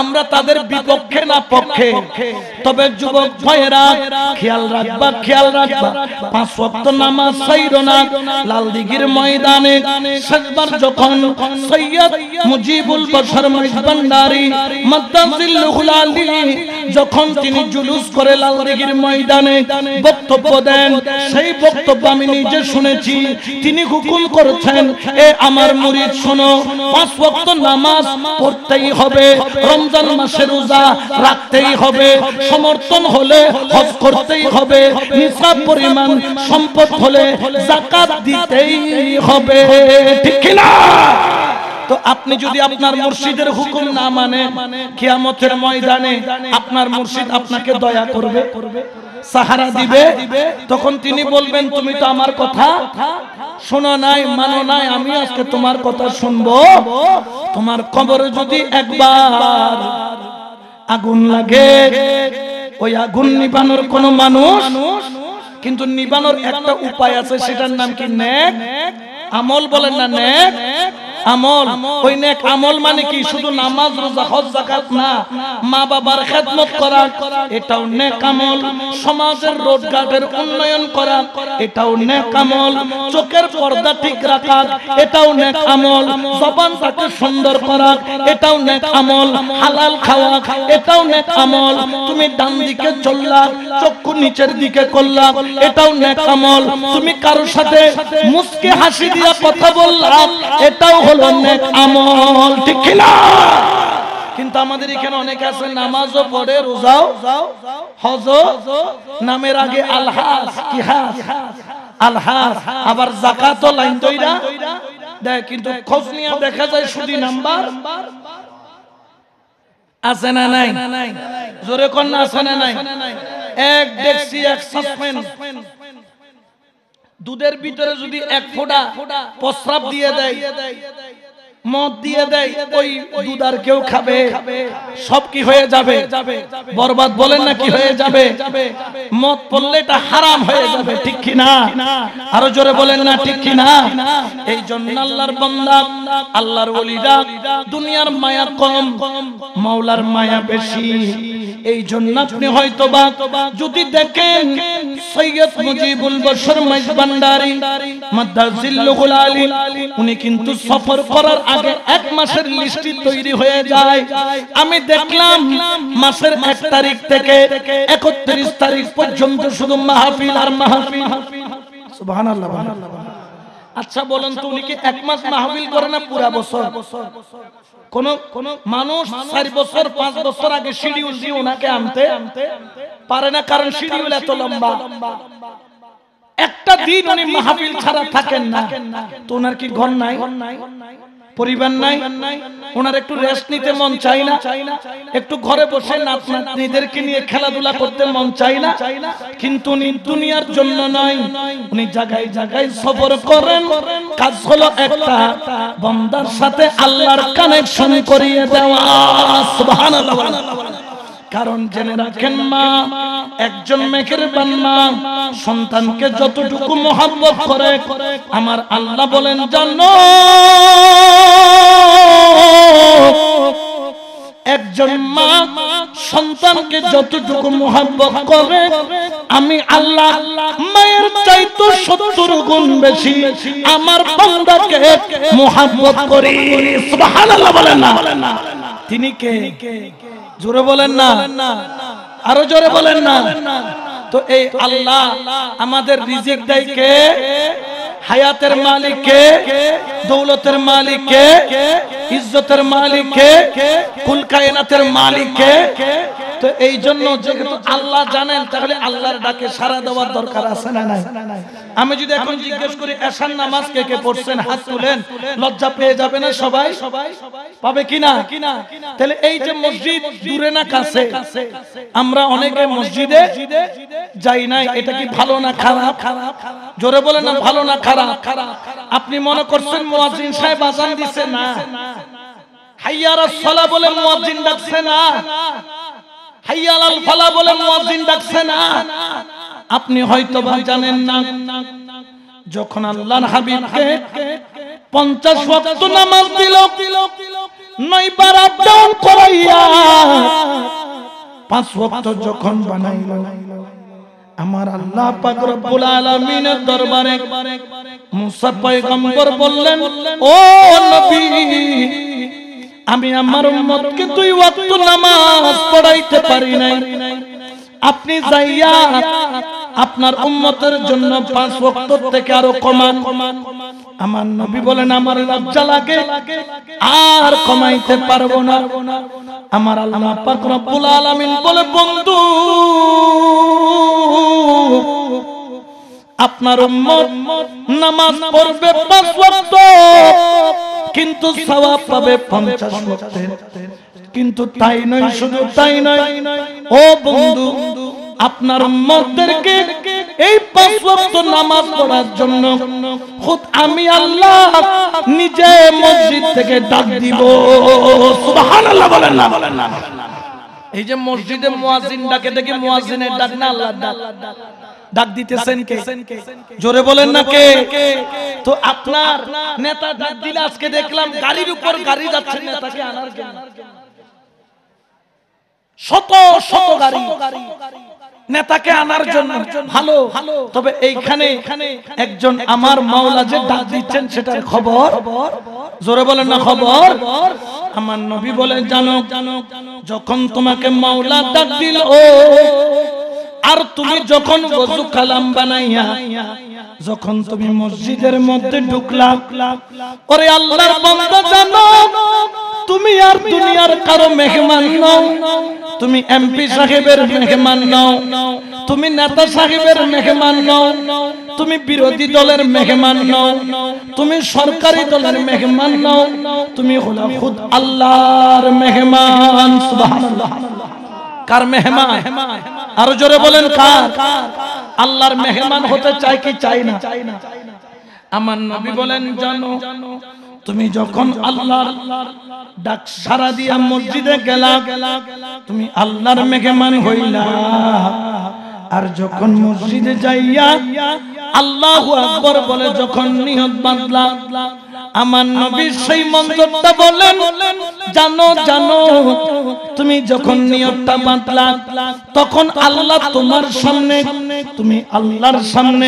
আমরা তাদের বিপক্ষে না পক্ষে? তবে যুবক ভাইয়েরা খেয়াল রাখবা, খেয়াল রাখবা, 5 ওয়াক্ত নামাজ ছাইরো না। লালদিঘির ময়দানে শেষবার যখন সৈয়দ মুজিবুল বশর মাইজভান্ডারী মাদ্দাজিল্লুহুল আলী যখন তিনি জুলুস করে লালদিঘির ময়দানে বক্তব্য দেন, সেই বক্তব্য আমি নিজে শুনেছি। তিনি হুকুম করেছেন, এ আমার মুরিদ শোনো, 5 ওয়াক্ত নামাজ পড়তেই হবে, রমজান মাসে রোজা রাখতেই হবে, সমর্থন হলে হজ করতেই হবে, নিসাব পরিমাণ সম্পদ হলে যাকাত দিতেই হবে। ঠিক কি না? তো আপনি যদি আপনার মুর্শিদের হুকুম না মানে, কিয়ামতের ময়দানে আপনার মুর্শিদ আপনাকে দয়া করবে, সাহারা দিবে, তখন তিনি বলবেন তুমি তো আমার কথা শোনো নাই, মানো নাই, আমি আজকে তোমার কথা শুনবো। তোমার কবরে যদি একবার আগুন লাগে, ওই আগুন নিবানোর কোন মানুষ, কিন্তু নিবানোর একটা উপায় আছে, সেটার নাম কি? নেক আমল। বলেন না নেক আমল। ওই নেক আমল মানে কি? শুধু নামাজ রোজা হজ যাকাত না, মা বাবার খেদমত করা এটাও নেক আমল, সমাজের রোডঘাটের উন্নয়ন করা এটাও নেক আমল, চোখের পর্দা ঠিক রাখা এটাও নেক আমল, জবানটাকে সুন্দর করা এটাও নেক আমল, হালাল খাওয়া এটাও নেক আমল, তুমি ডান দিকে চললা চক্ষু নিচের দিকে করলা এটাও নেক আমল, তুমি কারোর সাথে মুস্কি হাসি দিয়া কথা বললা এটাও হলো নেক আমল। ঠিক কি না? কিন্তু আমাদের এখানে অনেক আছে নামাজও পড়ে, রোজাও হজও, নামের আগে আলহাজ, কি হাজ? আলহাজ, আবার যাকাতও লাইন তৈরা দেয়, কিন্তু খোঁজ নিয়ে দেখা যায় শুধু নাম্বার আছে না নাই? জোরে কোন না আছে না নাই? এক ডেক্সি এক সাসপেন্ড, দুধের ভিতরে যদি 1 ফোঁটা প্রস্রাব দিয়ে দেয় মদ দিয়ে দেয়, ওই দুধ আর কেউ খাবে, সব কি হয়ে যাবে? বরবাদ। বলেন না কি হয়ে যাবে? মদ পড়লে এটা হারাম হয়ে যাবে, ঠিক কি না? আরো জোরে বলেন না ঠিক কি না? এই জন্য আল্লাহর বান্দা, আল্লাহর ওলিরা দুনিয়ার মায়া কম, মাওলার মায়া বেশি। এই জন্য আপনি হয়তোবা যদি দেখেন সৈয়দ মুজিবুল বশর মাইজ ভান্ডারী মাদ্দাজিল্লুহুল আলী, উনি কিন্তু সফর করার আগে 1 মাসের লিস্ট তৈরি হয়ে যায়। আমি দেখলাম মাসের 1 তারিখ থেকে 31 তারিখ পর্যন্ত শুধু মাহফিল আর মাহফিল। সুবহানাল্লাহ। আচ্ছা বলেন তো, উনি কি 1 মাস মাহফিল করে না পুরা বছর? কোন মানুষ 4 বছর 5 বছর আগে শিডিউল দিয়ে ওনাকে আনতে পারে না, কারণ শিডিউল এত লম্বা। একটা দিন উনি মাহফিল ছাড়া থাকেন না, তো ওনার কি ঘর নাই, পরিবার নাই? ওনার একটু রেস্ট নিতে মন চাই না? একটু ঘরে বসে নাতনিদেরকে নিয়ে খেলাধুলা করতে মন চাই না? কিন্তু উনি দুনিয়ার জন্য নয়, উনি জায়গায় জায়গায় সফর করেন। কাজ হলো একটা, বান্দার সাথে আল্লাহর কানেকশন করিয়ে দেওয়া। সুবহানাল্লাহ। কারণ জেনে রাখেন, মা একজন মেহেরবান মা সন্তানকে যতটুকু মহব্বত করে, আমার আল্লাহ বলেন জানো, একজন মা সন্তানকে যতটুকু মহব্বত করে, আমি আল্লাহ মায়ের চাইতে 70 গুণ বেশি আমার বান্দাকে মহব্বত করি। সুবহানাল্লাহ বলেন না? তিনি কে? জোরে বলেন না, আরো জোরে বলেন না। তো এই আল্লাহ আমাদের রিজিক দেয় কে? হায়াতের মালিক কে? দৌলতের মালিক কে? ইজ্জতের মালিক কে? কুল কায়নাতের মালিক কে? তো এই জন্য যেহেতু আল্লাহ জানেন, তাহলে আল্লাহর ডাকে সাড়া দেওয়ার দরকার আছে না নাই? আমি যদি এখন জিজ্ঞেস করি এশার নামাজ কে কে পড়ছেন, হাত তুলেন, লজ্জা পেয়ে যাবে না সবাই? পাবে কিনা? তাহলে এই যে মসজিদ দূরে না কাছে, আমরা অনেকে মসজিদে যাই না, এটা কি ভালো না খারাপ? জোরে বলেন না, ভালো না খারাপ? আপনি মনে করছেন মুয়াজ্জিন সাহেব আযান দিছে না, হাইয়া আলাস সালাহ বলে মুয়াজ্জিন ডাকছে না, হাইয়া আলাল ফালাহ বলে মুয়াজ্জিন ডাকছে না? আপনি হয়তো বা জানেন না, যখন আল্লাহর হাবিবকে 50 ওয়াক্ত নামাজ দিল, 9 বার আপ ডাউন করাইয়া 5 ওয়াক্ত যখন বানাইলো, আমার আল্লাহ পাক রব্বুল আলামিনের দরবারে মুসা পয়গম্বর বললেন, ও নবী, আমি আমার উম্মতকে 2 ওয়াক্ত নামাজ পড়াইতে পারি নাই, আপনি যাইয়া আপনার উম্মতের জন্য 5 ওয়াক্ত থেকে আরো কমান। আমার নবী বলেন, আমার লজ্জা লাগে, আর কমাইতে পারবো না। আমার আল্লাহ পাক রব্বুল আলামিন বলে, বন্ধু, আপনার উম্মত নামাজ পড়বে 5 ওয়াক্ত, কিন্তু সওয়াব পাবে 50 ওয়াক্তের। কিন্তু তাই নয়, শুধু তাই নয়, ও বন্ধু, আপনার উম্মতদেরকে এই 5 ওয়াক্ত নামাজ পড়ার জন্য খুদ আমি আল্লাহ নিজে মসজিদ থেকে ডাক দিব। সুবহানাল্লাহ বলেন না? এই যে মসজিদে মুয়াজ্জিন ডাকে, দেখি মুয়াজ্জিনের ডাক না আল্লাহর ডাক? ডাক দিতেছেন কে? জোরে বলেন না কে? তো আপনার নেতা ডাক দিলে, আজকে দেখলাম গাড়ির উপর গাড়ি যাচ্ছে নেতাকে আনার জন্য, শত শত গাড়ি নেতাকে আনার জন্য। ভালো, তবে এইখানে একজন আমার মাওলা যে ডাক দিচ্ছেন, সেটার খবর? জোরে বলেন না খবর? আমার নবী বলে, জানো, যখন তোমাকে মাওলা ডাক দিল, আর তুমি যখন ওযু কালাম বানাইয়া যখন তুমি মসজিদের মধ্যে ঢুকলা, ওরে আল্লাহর বান্দা, জানো, তুমি আর দুনিয়ার কারো মেহমান নও, তুমি এমপি সাহেবের মেহমান নও, তুমি নেতা সাহেবের মেহমান নও, তুমি বিরোধী দলের মেহমান নও, তুমি সরকারি দলের মেহমান নও, তুমি হলো খুদ আল্লাহর মেহমান। সুবহানাল্লাহ। কার মেহমান? আরো জোরে বলেন, কার? আল্লাহর মেহমান হতে চাই কি চাই না? আমার নবী বলেন, জানো, তুমি যখন আল্লাহর ডাক সাড়া দিয়া মসজিদে গেলা, তুমি আল্লাহর মেহমান হইলা। আর যখন মসজিদে যাইয়া আল্লাহু আকবার বলে যখন নিয়ত বাঁধলা, আমার নবী সেই মন্ত্রটা বলেন, জানো জানো তুমি যখন নিয়তটা বাঁধলা তখন আল্লাহ তোমার সামনে, তুমি আল্লাহর সামনে,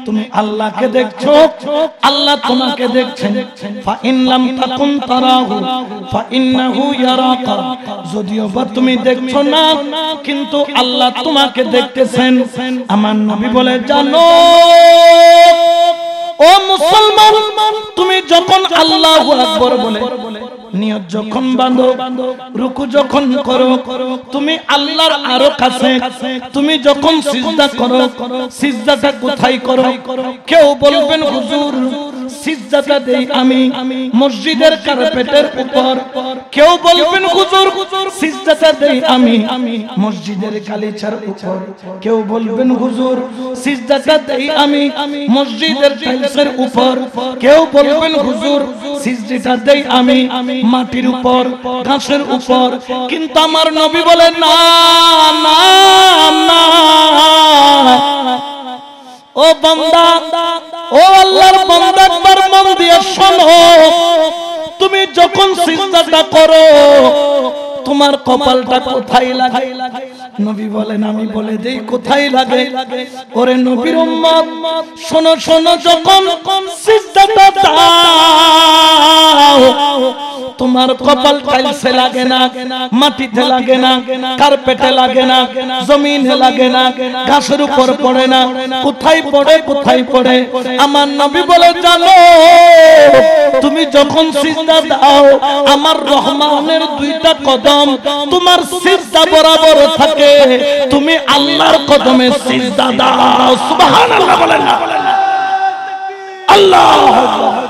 তুমি আল্লাহকে দেখছো, আল্লাহ তোমাকে দেখছেন। ফা ইন লাম তাকুন তারাহু ফা ইন্নাহু ইয়ারাকা, যদিও বা তুমি দেখছো না কিন্তু আল্লাহ তোমাকে দেখতেছেন। আমার নবী বলে, জানো ও মুসলমান, তুমি যখন আল্লাহু আকবার বলে নিয়ত যখন বাঁধো, রুকু যখন করো, তুমি আল্লাহর আরো কাছে, তুমি যখন সিজদা করো, সিজদাটা কোথায় করো? কেউ বলবেন হুজুর সিজদাটা দেই আমি মসজিদের কার্পেটের উপর, কেউ বলবেন হুজুর সিজদাটা দেই আমি মসজিদের গালিচার উপর, কেউ বলবেন হুজুর সিজদাটা দেই আমি মসজিদের টাইলসের উপর, কেউ বলবেন হুজুর সিজদাটা দেই আমি মাটির উপর, ঘাসের উপর। কিন্তু আমার নবী বলেন, না না না, ও বান্দা, ও আল্লাহর বান্দা, একবার মন দিয়ে শোনো, তুমি যখন সিজদাটা করো তোমার কপালটা কোথায় লাগে? নবী বলেন, আমি বলে দেই কোথায় লাগে। ওরে নবীর উম্মত শোনো শোনো, যখন সিজদাটা দাও তোমার কপাল টাইলসে লাগে না, মাটিতে লাগে না, কার্পেটে লাগে না, জমিনে লাগে না, ঘাসের উপর পড়ে না, কোথায় পড়ে? কোথায় পড়ে? আমার নবী বলে, জানো তুমি যখন সিজদা দাও আমার রহমানের দুইটা কদম তোমার সিজদা বরাবর থাকে, তুমি আল্লাহর কদমে সিজদা দাও। সুবহানাল্লাহ বলেন না? আল্লাহু আকবার।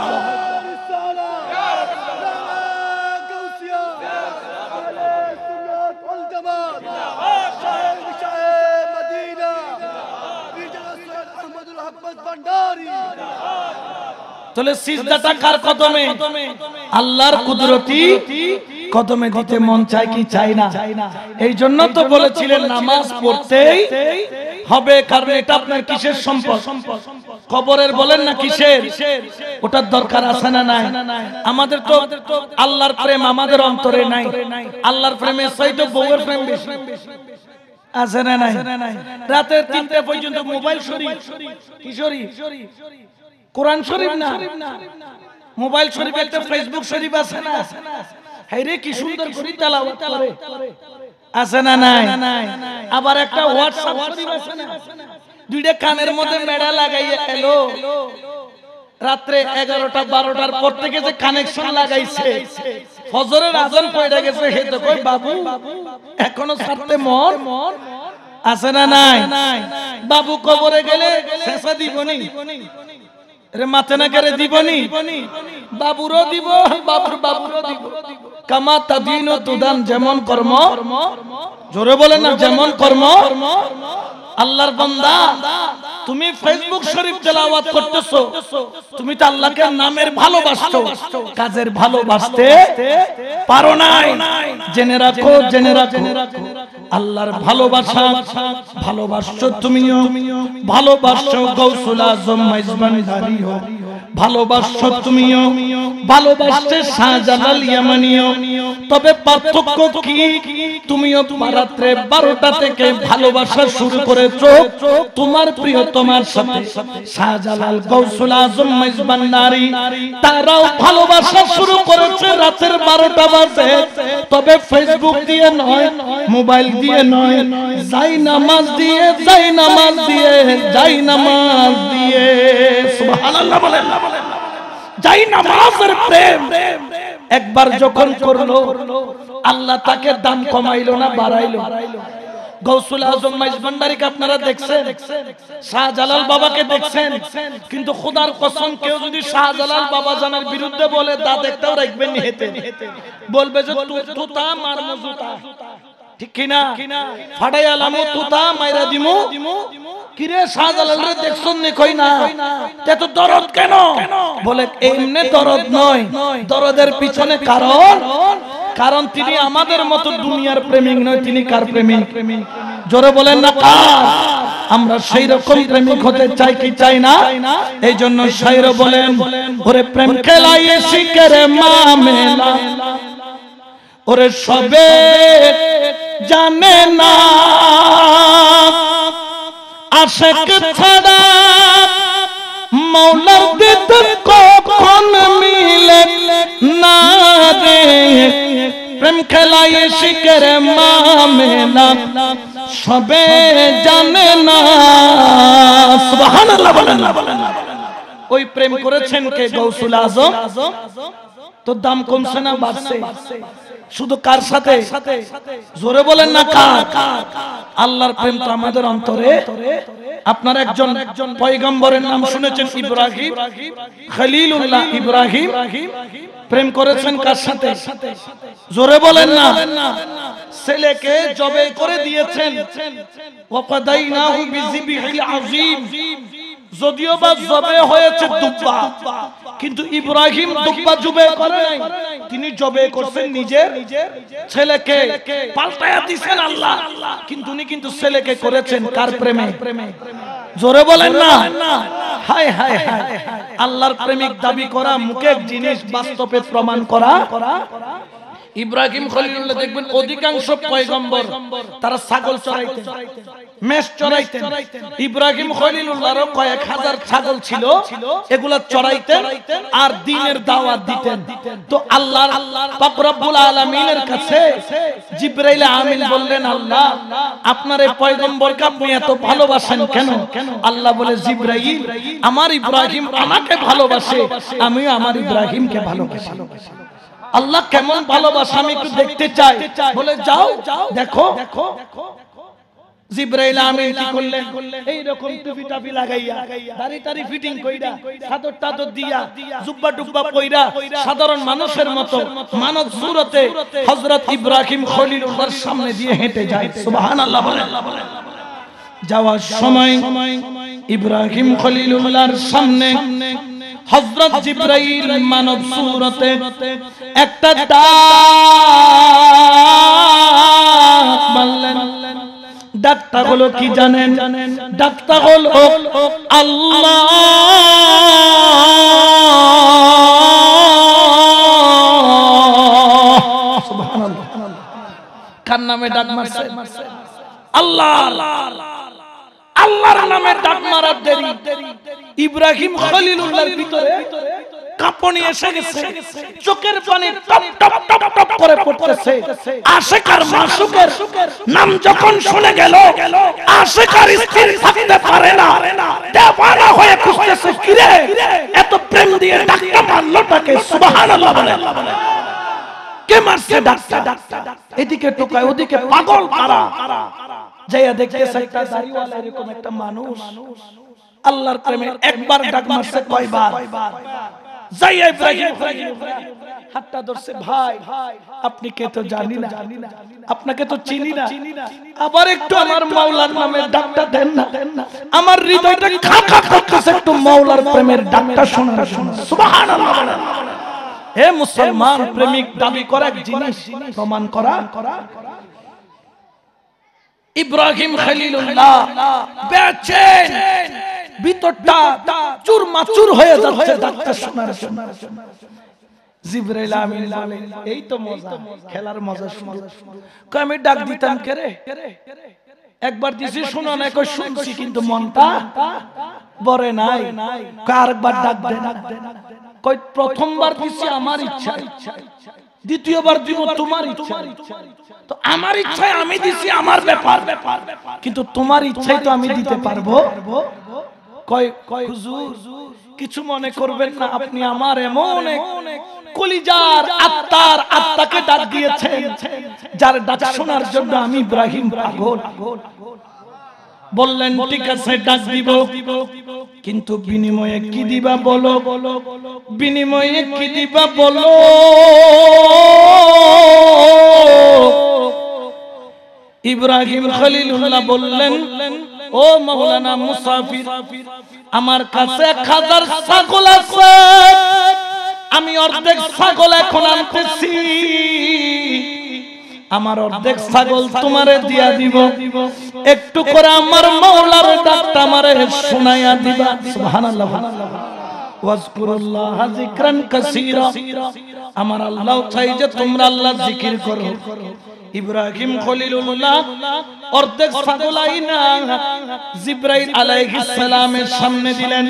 তাহলে সিজদাটা কার কদমে? আল্লাহর কুদরতি কদমে দিতে মন চায় কি চাই না? এই জন্য তো বলেছিলেন নামাজ পড়তেই হবে, কারণ এটা আপনার কিসের সম্পদ? কবরের বলেন না কিসের? ওটার দরকার আছে না নাই? আমাদের তো আল্লাহর প্রেম আমাদের অন্তরে নাই, আল্লাহর প্রেমের চাইতে বউয়ের প্রেম বেশি আছে না নাই? রাতে 3টা পর্যন্ত মোবাইল শরীফ, কি শরীফ? কোরআন শরীফ না, মোবাইল শরীফ, একটা ফেসবুক শরীফ আছে না? হায়রে কি সুন্দর করে তেলাওয়াত করে, আছে না নাই? আবার একটা হোয়াটসঅ্যাপ শরীফ আছে না? দুইটা কানের মধ্যে মেড়া লাগাইয়া এলো, রাত্রে 11টা 12টার পর থেকে যে কানেকশন লাগাইছে, ফজরের আজান পড়ে গেছে, হে তো কই বাবু এখনো ছাড়তে মন আছে না নাই? বাবু কবরে গেলে শেষা দিবনি রে, মাথে না করে দিবনি, বাবুরও দিব, বাবুরও দিব। কামা তাদিনু তুদান, যেমন কর্ম, জোরে বলেন না, যেমন কর্ম। আল্লাহর বান্দা, তুমি ফেসবুক শরীফ তেলাওয়াত করতেছো, তুমি তো আল্লাহকে নামের ভালোবাসছো, কাজের ভালোবাসতে পারো নাই। জেনে রাখো, জেনে রাখো, আল্লাহর ভালোবাসা ভালোবাসছো তুমিও, ভালোবাসছো গৌসুল আজম মেজবানদারিও, ভালোবাসছো তুমিও, ভালোবাসছে শাহজালাল ইয়ামানিও। তবে পার্থক্য কি? তুমিও রাত্রে 12টা থেকে ভালোবাসা শুরু করেছো তোমার প্রিয়তমার সাথে। শাহজালাল গৌসুল আজম মেজবানদারি তারাও ভালোবাসা শুরু করেছে রাতের 12টা বাজে, তবে ফেসবুক দিয়ে নয়, মোবাইল দিয়ে নয়, যাই নামাজ দিয়ে, যাই নামাজ দিয়ে, যাই নামাজ দিয়ে। সুবহানাল্লাহ বলেন না? যাই নামাজের প্রেম একবার যখন করলো আল্লাহ তাকে দাম কমাইলো না বাড়াইলো। গৌসুল আজম মেজবানদারিকে আপনারা দেখছেন, শাহজালাল বাবাকে দেখছেন, কিন্তু খোদার কসম কেউ যদি শাহজালাল বাবা জানের বিরুদ্ধে বলে দাঁত একটাও রাখবেন হেতে, বলবে যে তুতা মার মজুতা, ঠিক কিনা? ফাটাইয়া লামু তুতা মাইরা দিমু। কিরে শাহজালাল রে দেখছন নি? কই না। এত দরদ কেন? বলে এমনি দরদ নয়, দরদের পিছনে কারণ তিনি আমাদের মতো দুনিয়ার প্রেমিক নয়। তিনি কার প্রেমিক? জোরে বলেন না কার? আমরা সেই রকম প্রেমিক হতে চাই কি চাই না? এই জন্য শায়র বলেন, ওরে প্রেম খেলায় শিখের মামেলা, ওরে সবে জানে না, আশিক ছাড়া মাওলার দিদার কখন মিলে না রে। প্রেম খেলায় শিখের মামেলা, সবে জানে না। সুবহানাল্লাহ বলেন না। ওই প্রেম করেছেন কে? গৌসুল আজম। তো দাম কমছে না বাড়ছে? শুধু কার সাথে? জোরে বলেন না কার? আল্লাহর প্রেম তো আমাদের অন্তরে। আপনারা একজন পয়গম্বরের নাম শুনেছেন, ইব্রাহিম খলিলুল্লাহ। ইব্রাহিম প্রেম করেছেন কার সাথে? জোরে বলেন না। ছেলেকে জবে করে দিয়েছেন। ওয়াকাদাইনাহু বিযিবহিল আযীম। যদিও বা জবে হয়েছে দুব্বা, কিন্তু ইব্রাহিম দুব্বা জবে করে নাই, তিনি জবে করছেন নিজের ছেলেকে। পাল্টায়া দিয়েছেন আল্লাহ, কিন্তু উনি কিন্তু ছেলেকে করেছেন কার প্রেমে? জোরে বলেন না। হায় হায় হায়, আল্লাহর প্রেমিক দাবি করা মুখের জিনিস, বাস্তবে প্রমাণ করা। ইব্রাহিম খলিলুল্লাহ দেখবেন অধিকাংশ পয়গম্বর তারা ছাগল চড়াইতেন, মেষ চড়াইতেন। ইব্রাহিম খলিলুল্লাহরও কয়েক হাজার ছাগল ছিল, এগুলা চড়াইতেন আর দ্বীনের দাওয়াত দিতেন। তো আল্লাহ পাক রব্বুল আলামিনের কাছে জিবরাইল আমিন বললেন, আল্লাহ আপনার এই পয়গম্বরকে আপনি এত ভালোবাসেন কেন? আল্লাহ বলে, জিবরাইল আমার ইব্রাহিম আমাকে ভালোবাসে, আমিও আমার ইব্রাহিমকে ভালোবাসি। আল্লাহ কেমন ভালোবাসা আমি একটু দেখতে চাই। বলে যাও দেখো। জিবরাইল আমিন কি করলেন? এই রকম টুপি টাপি লাগাইয়া, দাড়ি টাড়ি ফিটিং কইরা, চাদর টাদর দিয়া, জুব্বা টুব্বা পইরা, সাধারণ মানুষের মতো মানব সুরতে হযরত ইব্রাহিম খলিলুল্লাহর সামনে দিয়ে হেঁটে যায়। সুবহানাল্লাহ বলেন। যাওয়ার সময় ইব্রাহিম খলিলুল্লাহর সামনে হযরত জিবরাইল মানব সুরতে একটা ডাক মারলেন। ডাকটা হলো কি জানেন? ডাকটা হলো আল্লাহ। সুবহানাল্লাহ। কার নামে ডাক মারছে? আল্লাহ। আল্লাহর নামে ডাক মারার দেরি। ইব্রাহিম খলিলুল্লাহর ভিতরে কাঁপুনি এসে গেছে, চোখের পানি টপ টপ টপ টপ করে পড়তেছে। আশিক আর মাশুকের নাম যখন শুনে গেল, আশিক আর স্থির থাকতে পারে না, দেওয়ানা হয়ে খুঁজতেছে, কিরে এত প্রেম দিয়ে ডাকটা মারলোটাকে? সুবহানাল্লাহ বলেন। কে মারছে ডাকটা? এদিকে টোকায়, ওদিকে পাগল কারা? যাইয়া দেখতেছে একটা দাড়িওয়ালা এরকম একটা মানুষ আল্লাহর প্রেমে একবার ডাক মারছে। কয়বার? যাইয়া ইব্রাহিম হাতটা ধরছে। ভাই আপনি কে তো জানি না, আপনাকে তো চিনি না, আবার একটু আমার মাওলার নামে ডাকটা দেন না। আমার হৃদয়টা খা খা করতেছে একটু মাওলার প্রেমের ডাকটা শোনার জন্য। সুবহানাল্লাহ। হে মুসলমান, প্রেমিক দাবি করা এক জিনিস, প্রমাণ করা। ইব্রাহিম খলিলুল্লাহ বেচেন, ভিতরটা চুরমাচুর হয়ে যাচ্ছে ডাকটা শোনার জন্য। জিবরাইল আমিন বলে, এই তো মজা, খেলার মজা শুরু। কই আমি ডাক দিতাম কে রে? একবার দিছি শুনো না? কই শুনছি কিন্তু মনটা ভরে নাই। কই আরেকবার ডাক দেন। কই প্রথমবার দিছি আমার ইচ্ছা, দ্বিতীয়বার দিব তোমার ইচ্ছা। তো আমার ইচ্ছায় আমি দিছি, আমার ব্যাপার, কিন্তু তোমার ইচ্ছায় তো আমি দিতে পারবো। কয় হুজুর কিছু মনে করবেন না, আপনি আমার এমন এক কলিজার আত্মার আত্মাকে ডাক দিয়েছেন, যার ডাক শোনার জন্য আমি ইব্রাহিম পাগল। বললেন ঠিক আছে ডাক দিব, কিন্তু বিনিময়ে কি দিবা বলো? বিনিময়ে কি দিবা বলো? ইব্রাহিম খলিলুল্লাহ বললেন, ও মাওলানা মুসাফির, আমার কাছে 1000 ছাগল আছে, আমি অর্ধেক ছাগল এখন আনতেছি, আমার অর্ধেক ছাগল তোমারে দিয়া দিব, একটু করে আমার মাওলার ডাকটা আমারে শোনায়া দিবা। সুবহানাল্লাহ। ওয়াজকুরুল্লাহ যিকরান কাসীরা, আমার আল্লাহ চাই যে তোমরা আল্লাহ জিকির করো। ইব্রাহিম খলিলুল্লাহ অর্ধেক ছাগল আইনা জিবরাইল আলাইহিস সালামের সামনে দিলেন।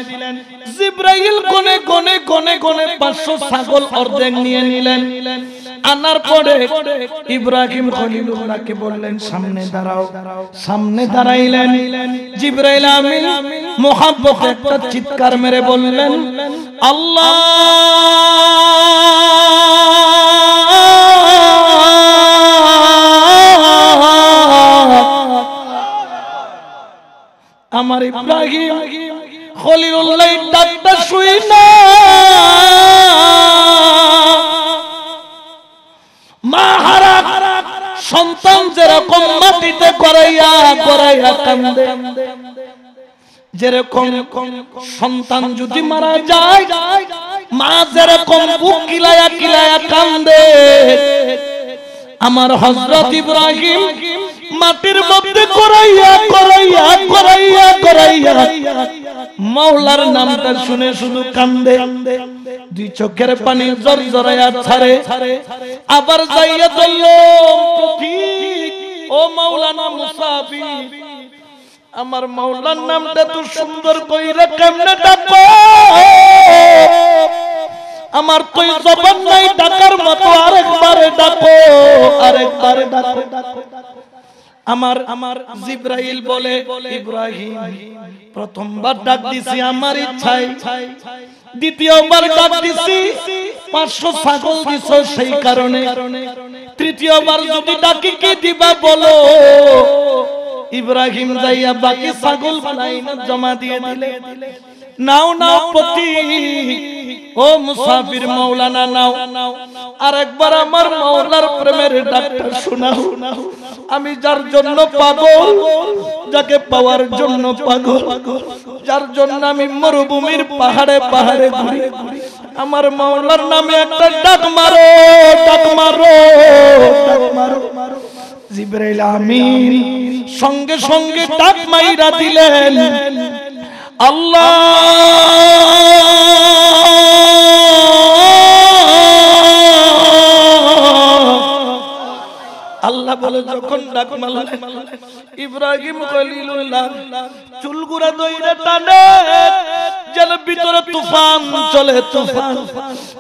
জিবরাইল গনে গনে গনে গনে 500 ছাগল অর্ধেক নিয়ে নিলেন। আনার পরে ইব্রাহিম খলিলুল্লাহকে বললেন, সামনে দাঁড়াও। সামনে দাঁড়াইলেন। জিবরাইল আমিন মুহাব্বতে একটা চিৎকার মেরে বললেন, আল্লাহ আমার ইব্রাহিম খলিলুল্লাহ ডাকটা শুই না, মা হারা সন্তান যেরকম মাটিতে গড়াইয়া গড়াইয়া কান্দে, যেরকম সন্তান যদি মারা যায় মা যেরকম বুক কিলায়া কিলায়া কান্দে, আমার হযরত ইব্রাহিম মাটির মধ্যে গড়াইয়া গড়াইয়া গড়াইয়া গড়াইয়া মাওলার নামটা শুনে শুধু কান্দে। দুই চোখের পানি জরজরায়া ছাড়ে। আবার যাইয়া বলল, ও মাওলানা মুসাফির, আমার মাওলার নামটা তো সুন্দর কইরা কেমনে ডাকো, আমার তো জবান নাই ডাকার মতো, আরেকবারে ডাকো, আরেকবারে ডাকো। আমার জিবরাইল বলে, ইব্রাহিম প্রথমবার ডাক দিছি আমার ইচ্ছায়, দ্বিতীয়বার ডাক দিছি 500 ছাগল দিছো সেই কারণে, তৃতীয়বার যদি ডাকি কি দিবা বলো। ইব্রাহিম যাইয়া বাকি ছাগল বানাইনা জমা দিয়ে দিলে। নাও নাও পতি, ও মুসাফির মাওলানা নাও, আরেকবার আমার মাওলার প্রেমের ডাকটা শোনাও। আমি যার জন্য পাগল, যাকে পাওয়ার জন্য পাগল, যার জন্য আমি মরুভূমির পাহাড়ে পাহাড়ে ঘুরি, আমার মাওলার নামে একটা ডাক মারো, ডাক মারো, ডাক মারো। জিবরাইল আমিন সঙ্গে সঙ্গে ডাক মাইরা দিলেন, আল্লাহ আল্লাহ বলে যখন ডাক মারলেন, ইব্রাহিম খলিলুল্লাহ চুলগুলা দইরা টানে, যেন ভিতরে তুফান চলে, তুফান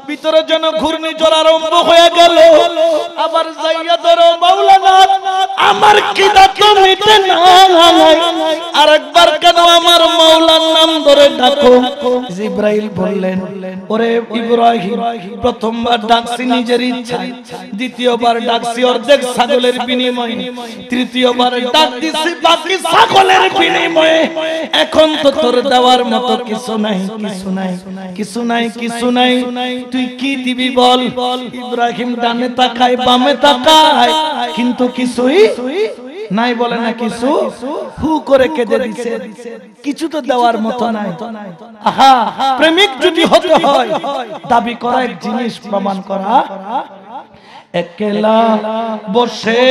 ভিতরে যেন ঘূর্ণিঝড় আরম্ভ হয়ে গেল। আবার যাইয়া ধরো, মাওলানা আমার কিদা তো মিটে না, আরেকবার কেন আমার মাওলার নাম ধরে ডাকো। জিবরাইল বললেন, ওরে ইব্রাহিম, প্রথমবার ডাকছি নিজের ইচ্ছায়, দ্বিতীয়বার ডাকছি অর্ধেক ছাগলের বিনিময়ে, তৃতীয়বার ডাক দিছি বাকি ছাগলের বিনিময়ে। এখন তো তোর দেওয়ার মতো কিছু নাই, কিছু নাই, কিছু নাই, কিছু নাই, তুই কি দিবি বল। ইব্রাহিম ডানে তাকায় বামে তাকায়, কিন্তু কিছুই নাই, বলে না কিছু, হু করে কেঁদে দিছে, কিছু তো দেওয়ার মতো নাই। আহা, প্রেমিক যদি হতে হয় দাবি করা এক জিনিস, প্রমাণ করা। একলা বসে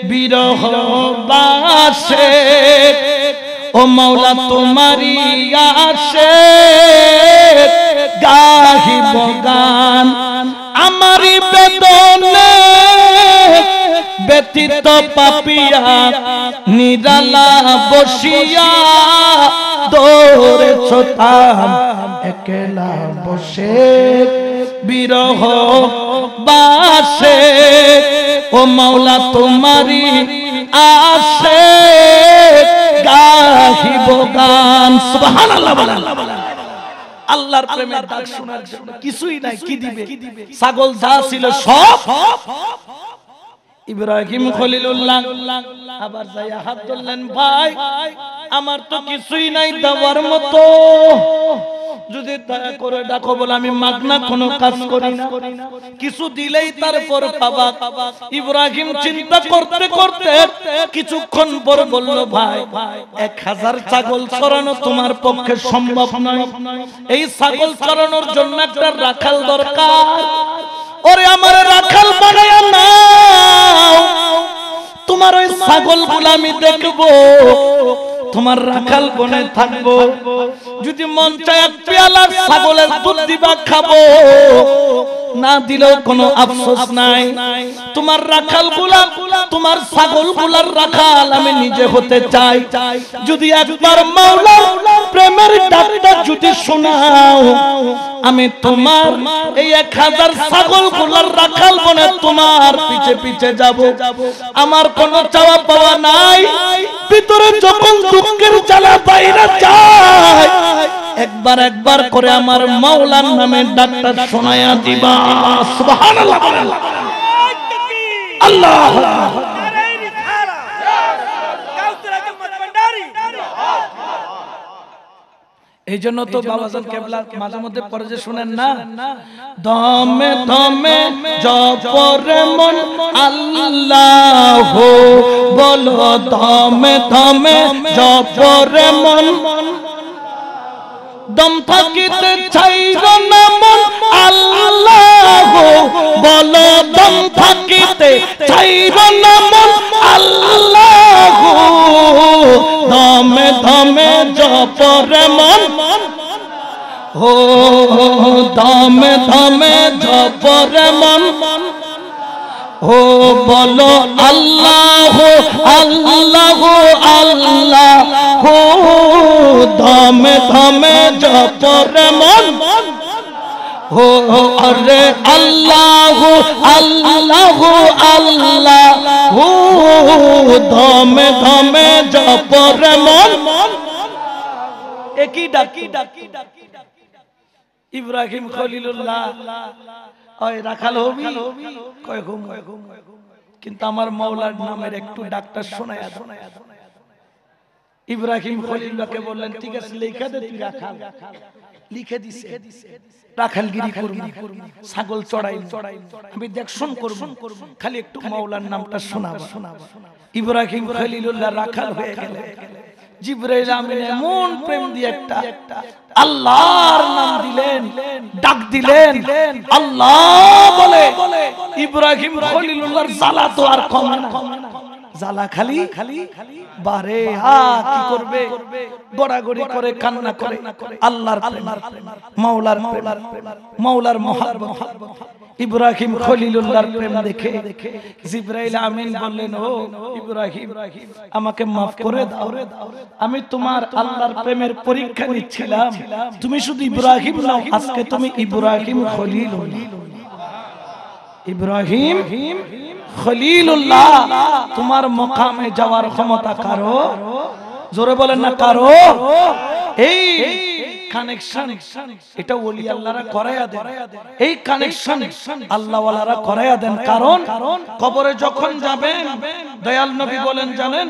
বিরহ বাসে, ও মাওলা তোমারি আসে গাহিব গান, আমারি বেদনে ব্যতীত পাপিয়া নিরালা বসিয়া দৌড়েছ তাম। একলা বসে বিরহ বাসে, ও মাওলা তোমারি আসে গাহিব গান। সুবহানাল্লাহ বলেন। আল্লাহর প্রেমের ডাক শোনার জন্য কিছুই নাই, কি দিবে? ছাগল যা ছিল সব। ইব্রাহিম খলিলুল্লাহ আবার যাইয়া হাত ধরলেন, ভাই আমার তো কিছুই নাই দেওয়ার মতো, যদি দয়া করে ডাকো বলে আমি মাগনা কোনো কাজ করি না, কিছু দিলেই তারপর পাবা। ইব্রাহিম চিন্তা করতে করতে কিছুক্ষণ পর বলল, ভাই 1000 ছাগল চড়ানো তোমার পক্ষে সম্ভব নয়, এই ছাগল চড়ানোর জন্য একটা রাখাল দরকার। ওরে আমার রাখাল বানায়া নাও, তোমার ওই ছাগলগুলো আমি দেখবো, তোমার রাখাল বনে থাকবো, যদি মন চায় এক পেয়ালা ছাগলের দুধ দিবা খাবো, না দিলেও কোনো আফসোস নাই। তোমার রাখালগুলা, তোমার ছাগলগুলার রাখাল আমি নিজে হতে চাই। যদি একবার মাওলার প্রেমের ডাকটা যদি শোনাও, আমি তোমার এই 1000 ছাগলগুলার রাখাল বনে তোমার পিছে পিছে যাব। আমার কোনো চাওয়া পাওয়া নাই, ভিতরে যখন দুঃখের জ্বালা বাইরে যায়, একবার একবার করে আমার মাওলার নামে ডাকটা শোনায়া দিবা। সুবহানাল্লাহ, আল্লাহ। এই জন্য তো বাবাজান কেবলা মাঝে মধ্যে পরে যে শুনেন না, দমে দমে জপরে মন আল্লাহ, বলো দমে দমে জপরে মন, দম থাকিতে চাইর না মন আল্লাহ, বলো দম থাকিতে চাইর না মন আল্লাহ, দমে দমে জপরে মন, ও দমে দমে জপরে মন, ও বলো আল্লাহ আল্লাহ আল্লাহ, দমে দমে জপরে মন, ও আরে আল্লাহ আল্লাহ আল্লাহ, দমে দমে জপরে মন। একই ডাকি ইব্রাহিম খলিলুল্লাহ ওই রাখাল হবি কয় ঘুম, কিন্তু আমার মাওলার নামের একটু ডাক্তার শোনায়া দাও। ইব্রাহিম খলিলুল্লাহকে বললেন, ঠিক আছে লিখে দে তুই রাখাল। লিখে দিছে, রাখালগিরি করবি, ছাগল চড়াই, আমি দেখশন করব, খালি একটু মাওলার নামটা শোনাবা। ইব্রাহিম খলিলুল্লাহ রাখাল হয়ে গেলেন। জিবরাইল আমিন এমন প্রেম দিয়ে একটা আল্লাহর নাম দিলেন, ডাক দিলেন, আল্লাহ বলে। ইব্রাহিম খলিলুল্লাহর জ্বালা তো আর কমে না, জ্বালা খালি বারে। কি করবে? গড়াগড়ি করে, কান্না করে, আল্লাহর প্রেম, মাওলার প্রেম, মাওলার মহব্বত। ইব্রাহিম খলিলুল্লাহর প্রেম দেখে জিবরাইল আমিন বললেন, ও ইব্রাহিম আমাকে মাফ করে দাও, আমি তোমার আল্লাহর প্রেমের পরীক্ষা নিচ্ছিলাম। তুমি শুধু ইব্রাহিম নাও, আজকে তুমি ইব্রাহিম খলিলুল্লাহ। ইব্রাহিম খলিলুল্লাহ, তোমার মকামে যাওয়ার ক্ষমতা কারো? জোরে বলেন না কারো? এই কানেকশন এটা ওলি আল্লাহরা করায়া দেন, এই কানেকশন আল্লাহ ওয়ালারা করায়া দেন। কারণ কবরে যখন যাবেন, দয়াল নবী বলেন জানেন,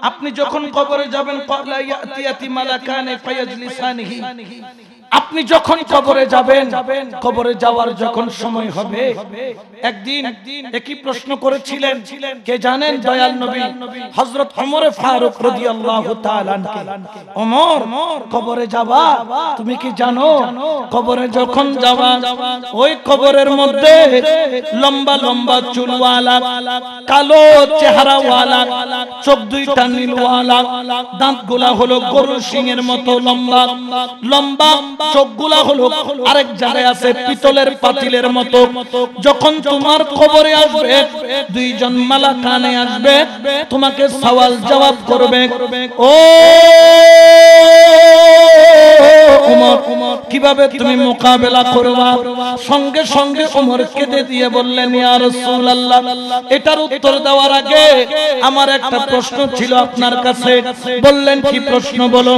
আপনি যখন কবরে যাবেন, ক্বালা ইয়াতিয়াতি মালাকানে ফায়াজলিসানিহি, আপনি যখন কবরে যাবেন, কবরে যাওয়ার যখন সময় হবে, একদিন একই প্রশ্ন করেছিলেন কে জানেন? দয়াল নবী হযরত ওমর ফারুক রাদিয়াল্লাহু তাআলা আনহু। ওমর, কবরে যাবা, তুমি কি জানো কবরে যখন যাবা, ওই কবরের মধ্যে লম্বা লম্বা চুলওয়ালা, কালো চেহারাওয়ালা, চোখ দুইটা নীলওয়ালা, দাঁতগুলা হলো গরুর শিংয়ের মতো লম্বা লম্বা, চোখগুলা হলো আরেক জায়গায় আছে পিতলের পাতিলের মতো। যখন তোমার কবরে আসবে, দুইজন মালাকানে আসবে, তোমাকে সওয়াল জবাব করবে। ও ওমর, কিভাবে তুমি মোকাবেলা করবা? সঙ্গে সঙ্গে ওমর কেঁদে দিয়ে বললেন, ইয়া রাসূলুল্লাহ, এটার উত্তর দেওয়ার আগে আমার একটা প্রশ্ন ছিল আপনার কাছে। বললেন, কি প্রশ্ন? বলো।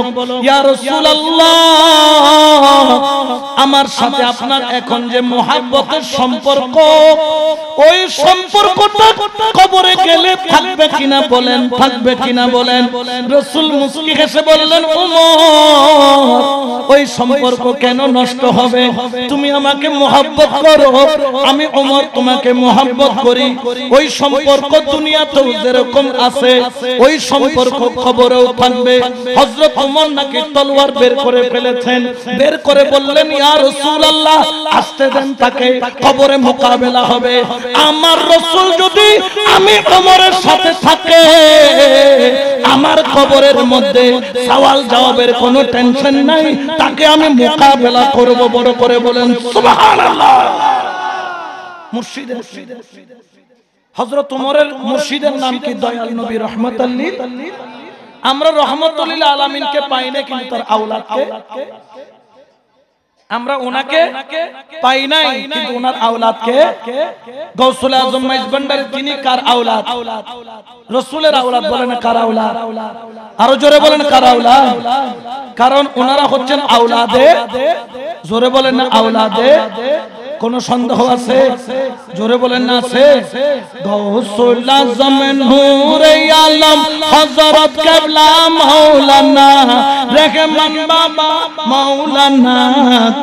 ইয়া রাসূলুল্লাহ, আমার সাথে আপনার এখন যে মুহাব্বতের সম্পর্ক, ওই সম্পর্কটা কবরে গেলে থাকবে কিনা বলেন, থাকবে কিনা বলেন? রাসূল মুস্কি হেসে বললেন, ওমর ওই সম্পর্ক কেন নষ্ট হবে? তুমি আমাকে মুহাব্বত করো, আমি ওমর তোমাকে মুহাব্বত করি। ওই সম্পর্ক দুনিয়াতেও যেরকম আছে ওই সম্পর্ক কবরেও থাকবে। হযরত ওমর নাকি তলোয়ার বের করে ফেলেছেন, বের করে বললেন, ইয়া রাসূলুল্লাহ আস্তে দেন তাকে, কবরে মোকাবেলা হবে। আমার রাসূল যদি আমি ওমরের সাথে থাকে, আমার কবরের মধ্যে সওয়াল জবাবের কোনো টেনশন নাই, তাকে আমি মোকাবেলা করব। বড় করে বলেন সুবহানাল্লাহ। মুর্শিদ হযরত ওমরের মুর্শিদের নাম কি? দয়াল নবী রাহমাতুল লিল। আমরা রাহমাতুল লিল আলামিনকে পাই না, কিন্তু তার আওলাদকে আমরা ওনাকে পাই নাই, কিন্তু ওনার আওলাদকে গাউসুল আজম মাইজভান্ডারী তিনি কার আওলাদ? রাসূলের আওলাদ। বলেন কার আওলাদ? আরো জোরে বলেন কার আওলাদ? কারণ ওনারা হচ্ছেন আওলাদে, জোরে বলেন না আওলাদে। কোন সন্দেহ আছে? জোরে বলেন না আছে? গাউসুল আজম নূরে আলম হযরত কিবলা মাওলানা রহমান বাবা মাওলানা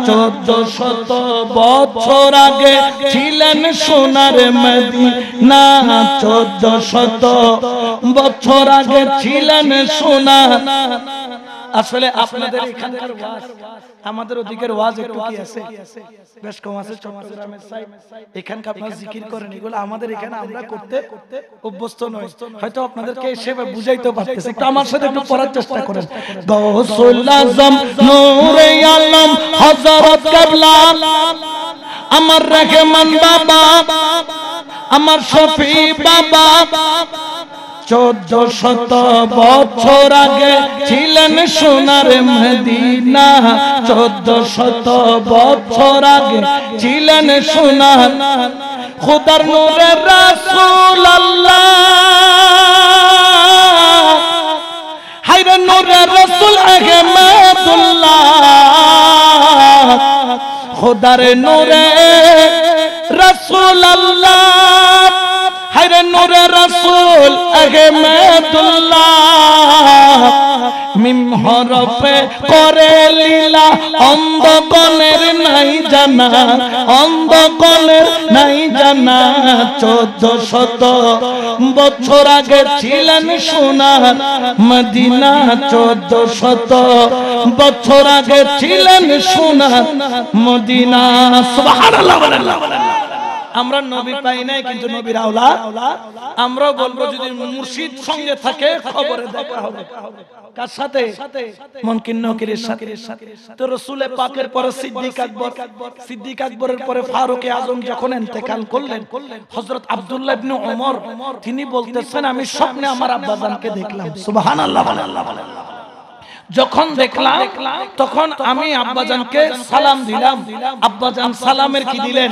1400 বছর আগে ছিলেন সোনার মদিনা, 1400 বছর আগে ছিলেন সোনা। আসলে আপনাদের এখানকার ওয়াজ, আমাদের ওদিকের ওয়াজ একটু কি আছে, বেশ কম আছে। চট্টগ্রামের সাইড এখানকার আপনারা জিকির করেন, এগুলো আমাদের এখানে আমরা করতে অভ্যস্ত নই। হয়তো আপনাদেরকে সেভাবে বুঝাইতে পারতেছি, একটু আমার সাথে একটু পড়ার চেষ্টা করেন। গাউসুল আজম নূরে আলম হযরত কিবলা আমার রহমান বাবা, আমার শফি বাবা, 1400 বছর আগে ছিলেন সোনার মদিনা, 1400 বছর আগে ছিলেন সোনার। খোদার নূরে রাসূল আল্লাহ, হায়রে নূরে রাসূল আহমদুল্লাহ, খোদার নূরে রাসূল আল্লাহ, হায়রে নূরে রাসূল আহমদুল্লাহ। মিম হরফে করে লীলা অন্ধকনের নাই জানা, অন্ধকনের নাই জানা। 1400 বছর আগে ছিলেন সোনার মদিনা, 1400 বছর আগে ছিলেন সোনার মদিনা। সুবহানাল্লাহ। আমরা নবী পাই নাই, কিন্তু নবীর আওলাদ। আমরাও বলবো যদি মুর্শিদ সঙ্গে থাকে খবরে দেখা হবে। কার সাথে? মুনকির নকিরের সাথে। তো রাসূল পাকের পরে সিদ্দিক আকবর, সিদ্দিক আকবরের পরে ফারুক আজম যখন ইন্তেকাল করলেন, হযরত আব্দুল্লাহ ইবনে ওমর তিনি বলতেছেন, আমি স্বপ্নে আমার আব্বাজানকে দেখলাম। সুবহানাল্লাহ। যখন দেখলাম তখন আমি আব্বাজানকে সালাম দিলাম। আব্বাজান সালামের কি দিলেন?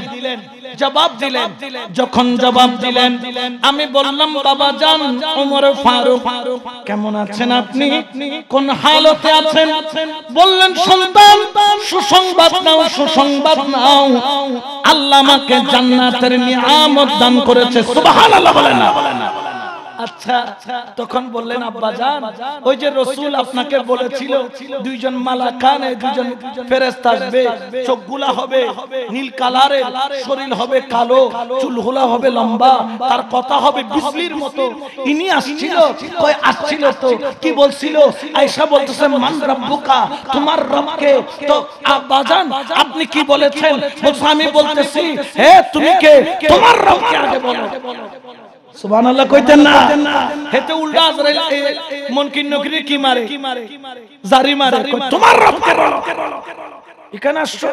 জবাব দিলেন। যখন জবাব দিলেন আমি বললাম, বাবাজান ওমর ফারুক কেমন আছেন আপনি? কোন হালতে আছেন? বললেন, সন্তান সুসংবাদ নাও, সুসংবাদ নাও, আল্লাহ আমাকে জান্নাতের নিয়ামত দান করেছে। সুবহানাল্লাহ বলেন না? আচ্ছা, তখন বললেন, আব্বাজান ওই যে রাসূল আপনাকে বলেছিল দুইজন মালাকান, দুইজন ফেরেশতা আসবে, চোখগুলা হবে নীল কালারের, শরীর হবে কালো, চুলগুলা হবে লম্বা, তার কথা হবে বিজলির মতো। ইনি আসছিল, কই আসছিল তো কি বলছিল? আয়েশা বলতেছে, মান রাব্বুকা, তোমার রবকে। তো আব্বাজান আপনি কি বলেছেন? বলছে, আমি বলতেছি, হে তুমি কে? তোমার রবকে আগে বলো। সুবহানাল্লাহ কইতেন না? হেতে উল্টা আজরাইল মুনকির নকির কি মারে? জারি মারে। তোমার রবকে বলো। এখানে আসছো,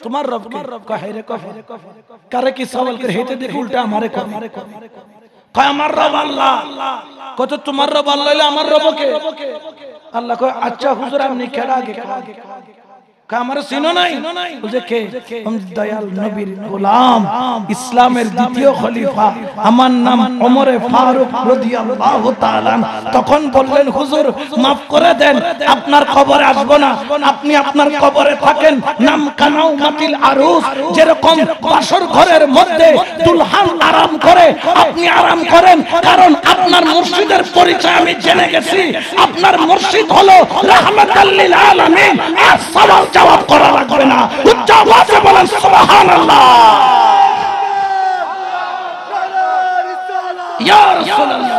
তোমার রবকে কয়, হায়রে কয় কারে কি সওয়াল করে? হেতে দেখে উল্টা আমারে কয়, কয় আমার রব আল্লাহ। কত তোমার রব আল্লাহ হইলে আমার রবকে? আল্লাহ কয়, আচ্ছা হুজুর আপনি কেডা আগে? আমার চিনো নাই বুঝে কে দয়াল নবীর গোলাম ইসলামের দ্বিতীয় খলিফা আমার নাম ওমর ফারুক রাদিয়াল্লাহু তাআলা। তখন বললেন হুজুর maaf করে দেন, আপনার কবরে আসবো না, আপনি আপনার কবরে থাকেন। নাম কানাও মাতিল আরুস, যেরকম বাসর ঘরের মধ্যে দুলহান আরাম করে আপনি আরাম করেন, কারণ আপনার মুর্শিদের পরিচয় আমি জেনে গেছি। আপনার মুর্শিদ হলো রাহমাতাল লিল আলামিন। আর সওয়াল জবাব করা লাগবে না, উচ্চ আওয়াজে বলেন সুবহানাল্লাহ। ইয়া রাসূলুল্লাহ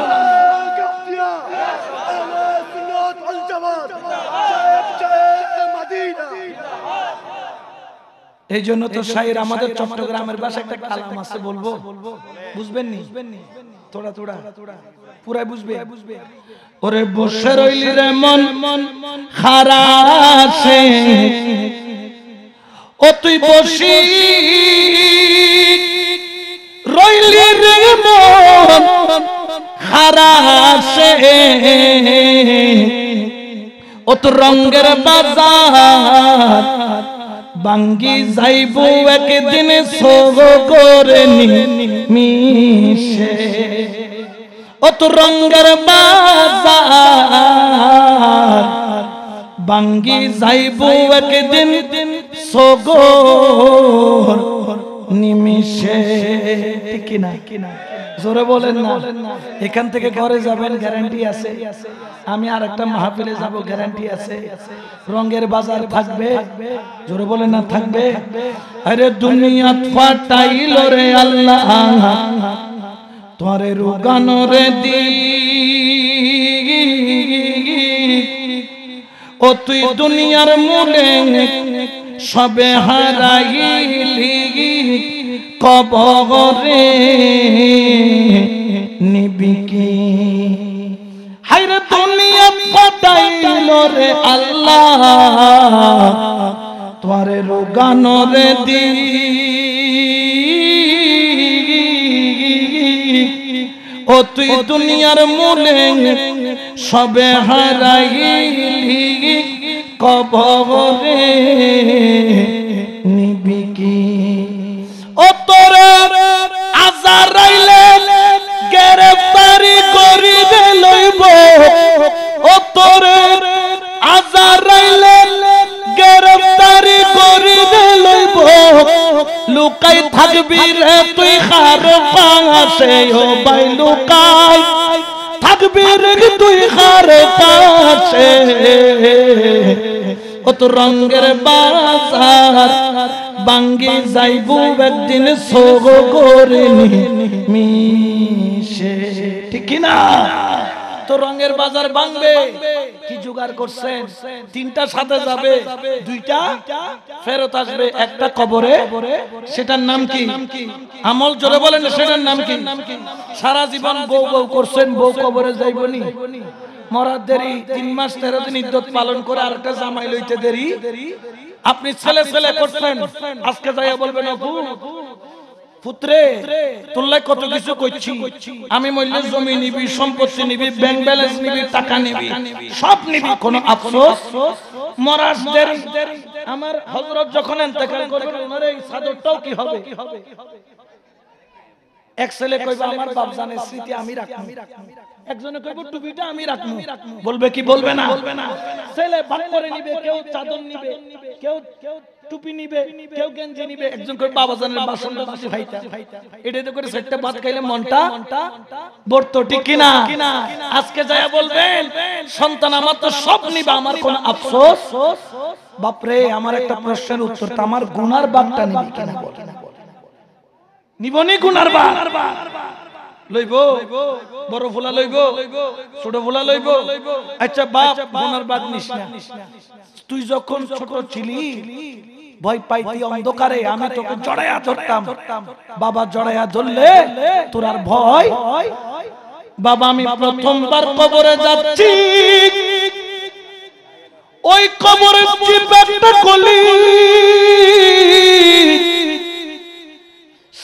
এই জন্য তো শাইর আমাদের চট্টগ্রামের ভাষায় একটা কালাম আছে, বলবো বুঝবেন নি? থোড়া থোড়া পুরাই বুঝবে। ওরে বসে রইলি রে মন খারাসে, ও তুই বসি রইলি রে মন খারাসে, ও তো রঙের বাজার বাঙ্গি যাইব একদিন সোগ করে মিশে, ও তো রঙের বাজার বাঙ্গি যাইব একদিন সোগ নিমিশে। ঠিক কিনা? জোরে বলেন না। এখান থেকে ঘরে যাবেন গ্যারান্টি আছে, আমি আর একটা মাহফিলে যাব গ্যারান্টি আছে, রঙের বাজার থাকবে। জোরে বলেন না থাকবে। আরে দুনিয়া ফাটাইল রে আল্লাহ তোরে রুগানো রে দি, ও তুই দুনিয়ার মূলে সবে হারাইলি, কবরে নিবি কি? হায়রে দুনিয়া ফাটাইল রে আল্লাহ তোরে রোগানো রে দি, ও তুই দুনিয়ার মূলে সবে হারাইলি, কবরে নিবি কি? ও তোরে আজারাইলে গ্রেফতারি করিবে লইব, ও তোরে আজারাইলে গ্রেফতারি করিবে লইব, লুকাই থাকবি রে তুই খার পাশে, ও ভাই লুকাই থাকবি রে তুই খার পাশে, ও তো রঙের বাজার বাঙ্গি যাইব একদিন সোগ করে মিশে। ঠিক না? তো রঙের বাজার ভাঙবে, কি জোগাড় করছেন? তিনটা সাথে যাবে, দুইটা ফেরত আসবে, একটা কবরে। সেটার নাম কি? আমল। জোরে বলেন সেটার নাম কি? সারা জীবন বউ বউ করছেন, বউ কবরে যাইবনি, মরার দেরি, 3 মাস 13 দিন ইদ্যত পালন করে আরেকটা জামাই লইতে দেরি। আপনি ছেলে ছেলে করছেন, আজকে যাইয়া বলবেন আপু পুত্রে তোল্লাই কত কিছু কইছি, আমি মইলে জমি নিবি, সম্পত্তি নিবি, ব্যাংক ব্যালেন্স নিবি, টাকা নিবি, সব নিবি, কোন আফসোস মরার দেরি। আমার হযরত যখন ইন্তেকাল করবেন ওনার এই চাদরটাও কি হবে? এক ছেলে কইবা আমার বাপ জানের স্মৃতি আমি রাখবো, একজনে কইব টুপিটা আমি রাখবো, বলবে কি বলবে না? ছেলে ভাগ করে নিবে, কেউ চাদর নিবে, কেউ টুপি নিবে, কেউ গেঞ্জি নিবে, একজন কই বাবা জানের বাসনটা বেশি ভাইটা, এটাই তো করে সেটটা ভাত খাইলে মনটা বড়তো। ঠিক কি না? আজকে যায়া বলবেন সন্তান আমার তো সব নিবা, আমার কোন আফসোস? বাপরে, আমার একটা প্রশ্নের উত্তর, তো আমার গুনার বাগটা নিবি কিনা বলেন? নিবনি গুনার বাগ? লইব, বড় ফুলা লইব, ছোট ফুলা লইব। আচ্ছা বাপ, গুনার বাগ নিস না। তুই যখন ছোট ছিলি ভয় পাইতি অন্ধকারে, আমি তোকে জড়াইয়া ধরতাম, বাবা জড়াইয়া ধরলে তোর আর ভয়? বাবা আমি প্রথমবার কবরে যাচ্ছি, ওই কবরে একটা কলি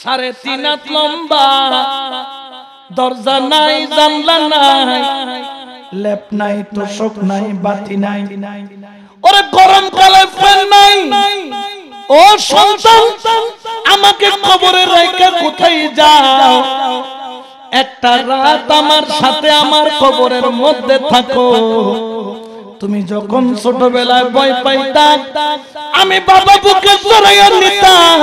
3.5 হাত লম্বা, দরজা নাই, জানলা নাই, লেপ নাই, তোষক নাই, বাতি নাই, ওরে গরমকালে ফ্যান নাই, ও সন্তান আমাকে কবরে রেখে কোথায় যাও? একটা রাত আমার সাথে আমার কবরের মধ্যে থাকো। তুমি যখন ছোটবেলায় ভয় পাইতাম, আমি বাবা বুকে জড়াইয়া নিতাম।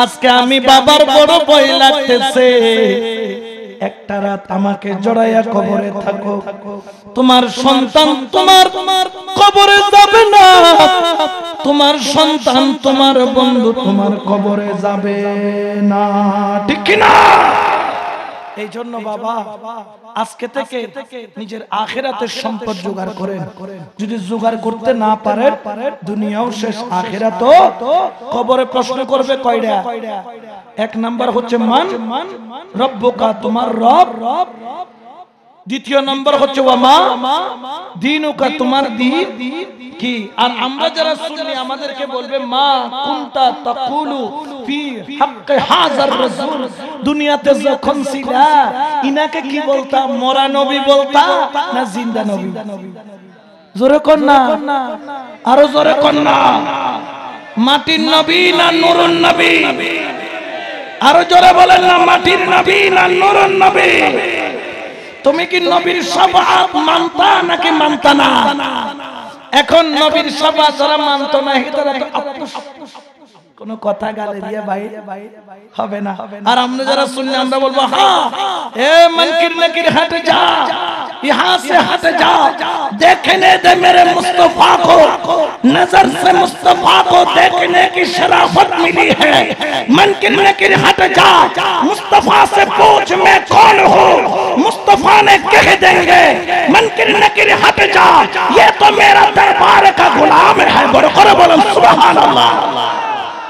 আজকে আমি বাবার বড় ভয় লাগতেছে। একটা রাত আমাকে জড়াইয়া কবরে থাকো। তোমার সন্তান তোমার কবরে যাবে না, তোমার সন্তান তোমার বন্ধু তোমার কবরে যাবে না, ঠিক কি না? এই জন্য বাবা আজকে থেকে নিজের আখিরাতের সম্পদ জোগাড় করেন। যদি জোগাড় করতে না পারেন, দুনিয়াও শেষ, আখিরাতও। কবরে প্রশ্ন করবে কয়টা? এক নাম্বার হচ্ছে মান রব্বুকা, তোমার রব। দ্বিতীয় নম্বর হচ্ছে ওয়ামা দীনুকা, তোমার দ্বীন কি। আর আমরা যারা শুনি আমাদেরকে বলবে মা কুনতা তাকুলু ফি হাক্কি হাযার রাসূল, দুনিয়াতে যখন ছিলা ইনাকে কি বলতা? মরা নবী বলতা না জিন্দা নবী? জোরে কোন না, আরো জোরে কোন না। মাটির নবী না নূরুন নবী? আরো জোরে বলেন না, মাটির নবী না নূরুন নবী? তুমি কি নবীর শাফাআত মানতা নাকি মানতা না? এখন নবীর শাফাআত যারা মানতো না, এরা তো আপুস কোন কথা গালে দিয়ে বাইরে হবে না। আর আমরা যারা শুনলে আমরা বলবো হ্যাঁ, এ মুনকির নাকির হট যা, यहां से हट जा, देखने दे मेरे मुस्तफा को, नजर से मुस्तफा को देखने की शराफत मिली है। मुनकिर नकीर हट जा, मुस्तफा से पूछ मैं कौन हूँ, मुस्तफा ने कह देंगे मुनकिर नकीर हट जा, ये तो मेरा दरबार का गुलाम है। बड़े बोलो सुभान अल्लाह।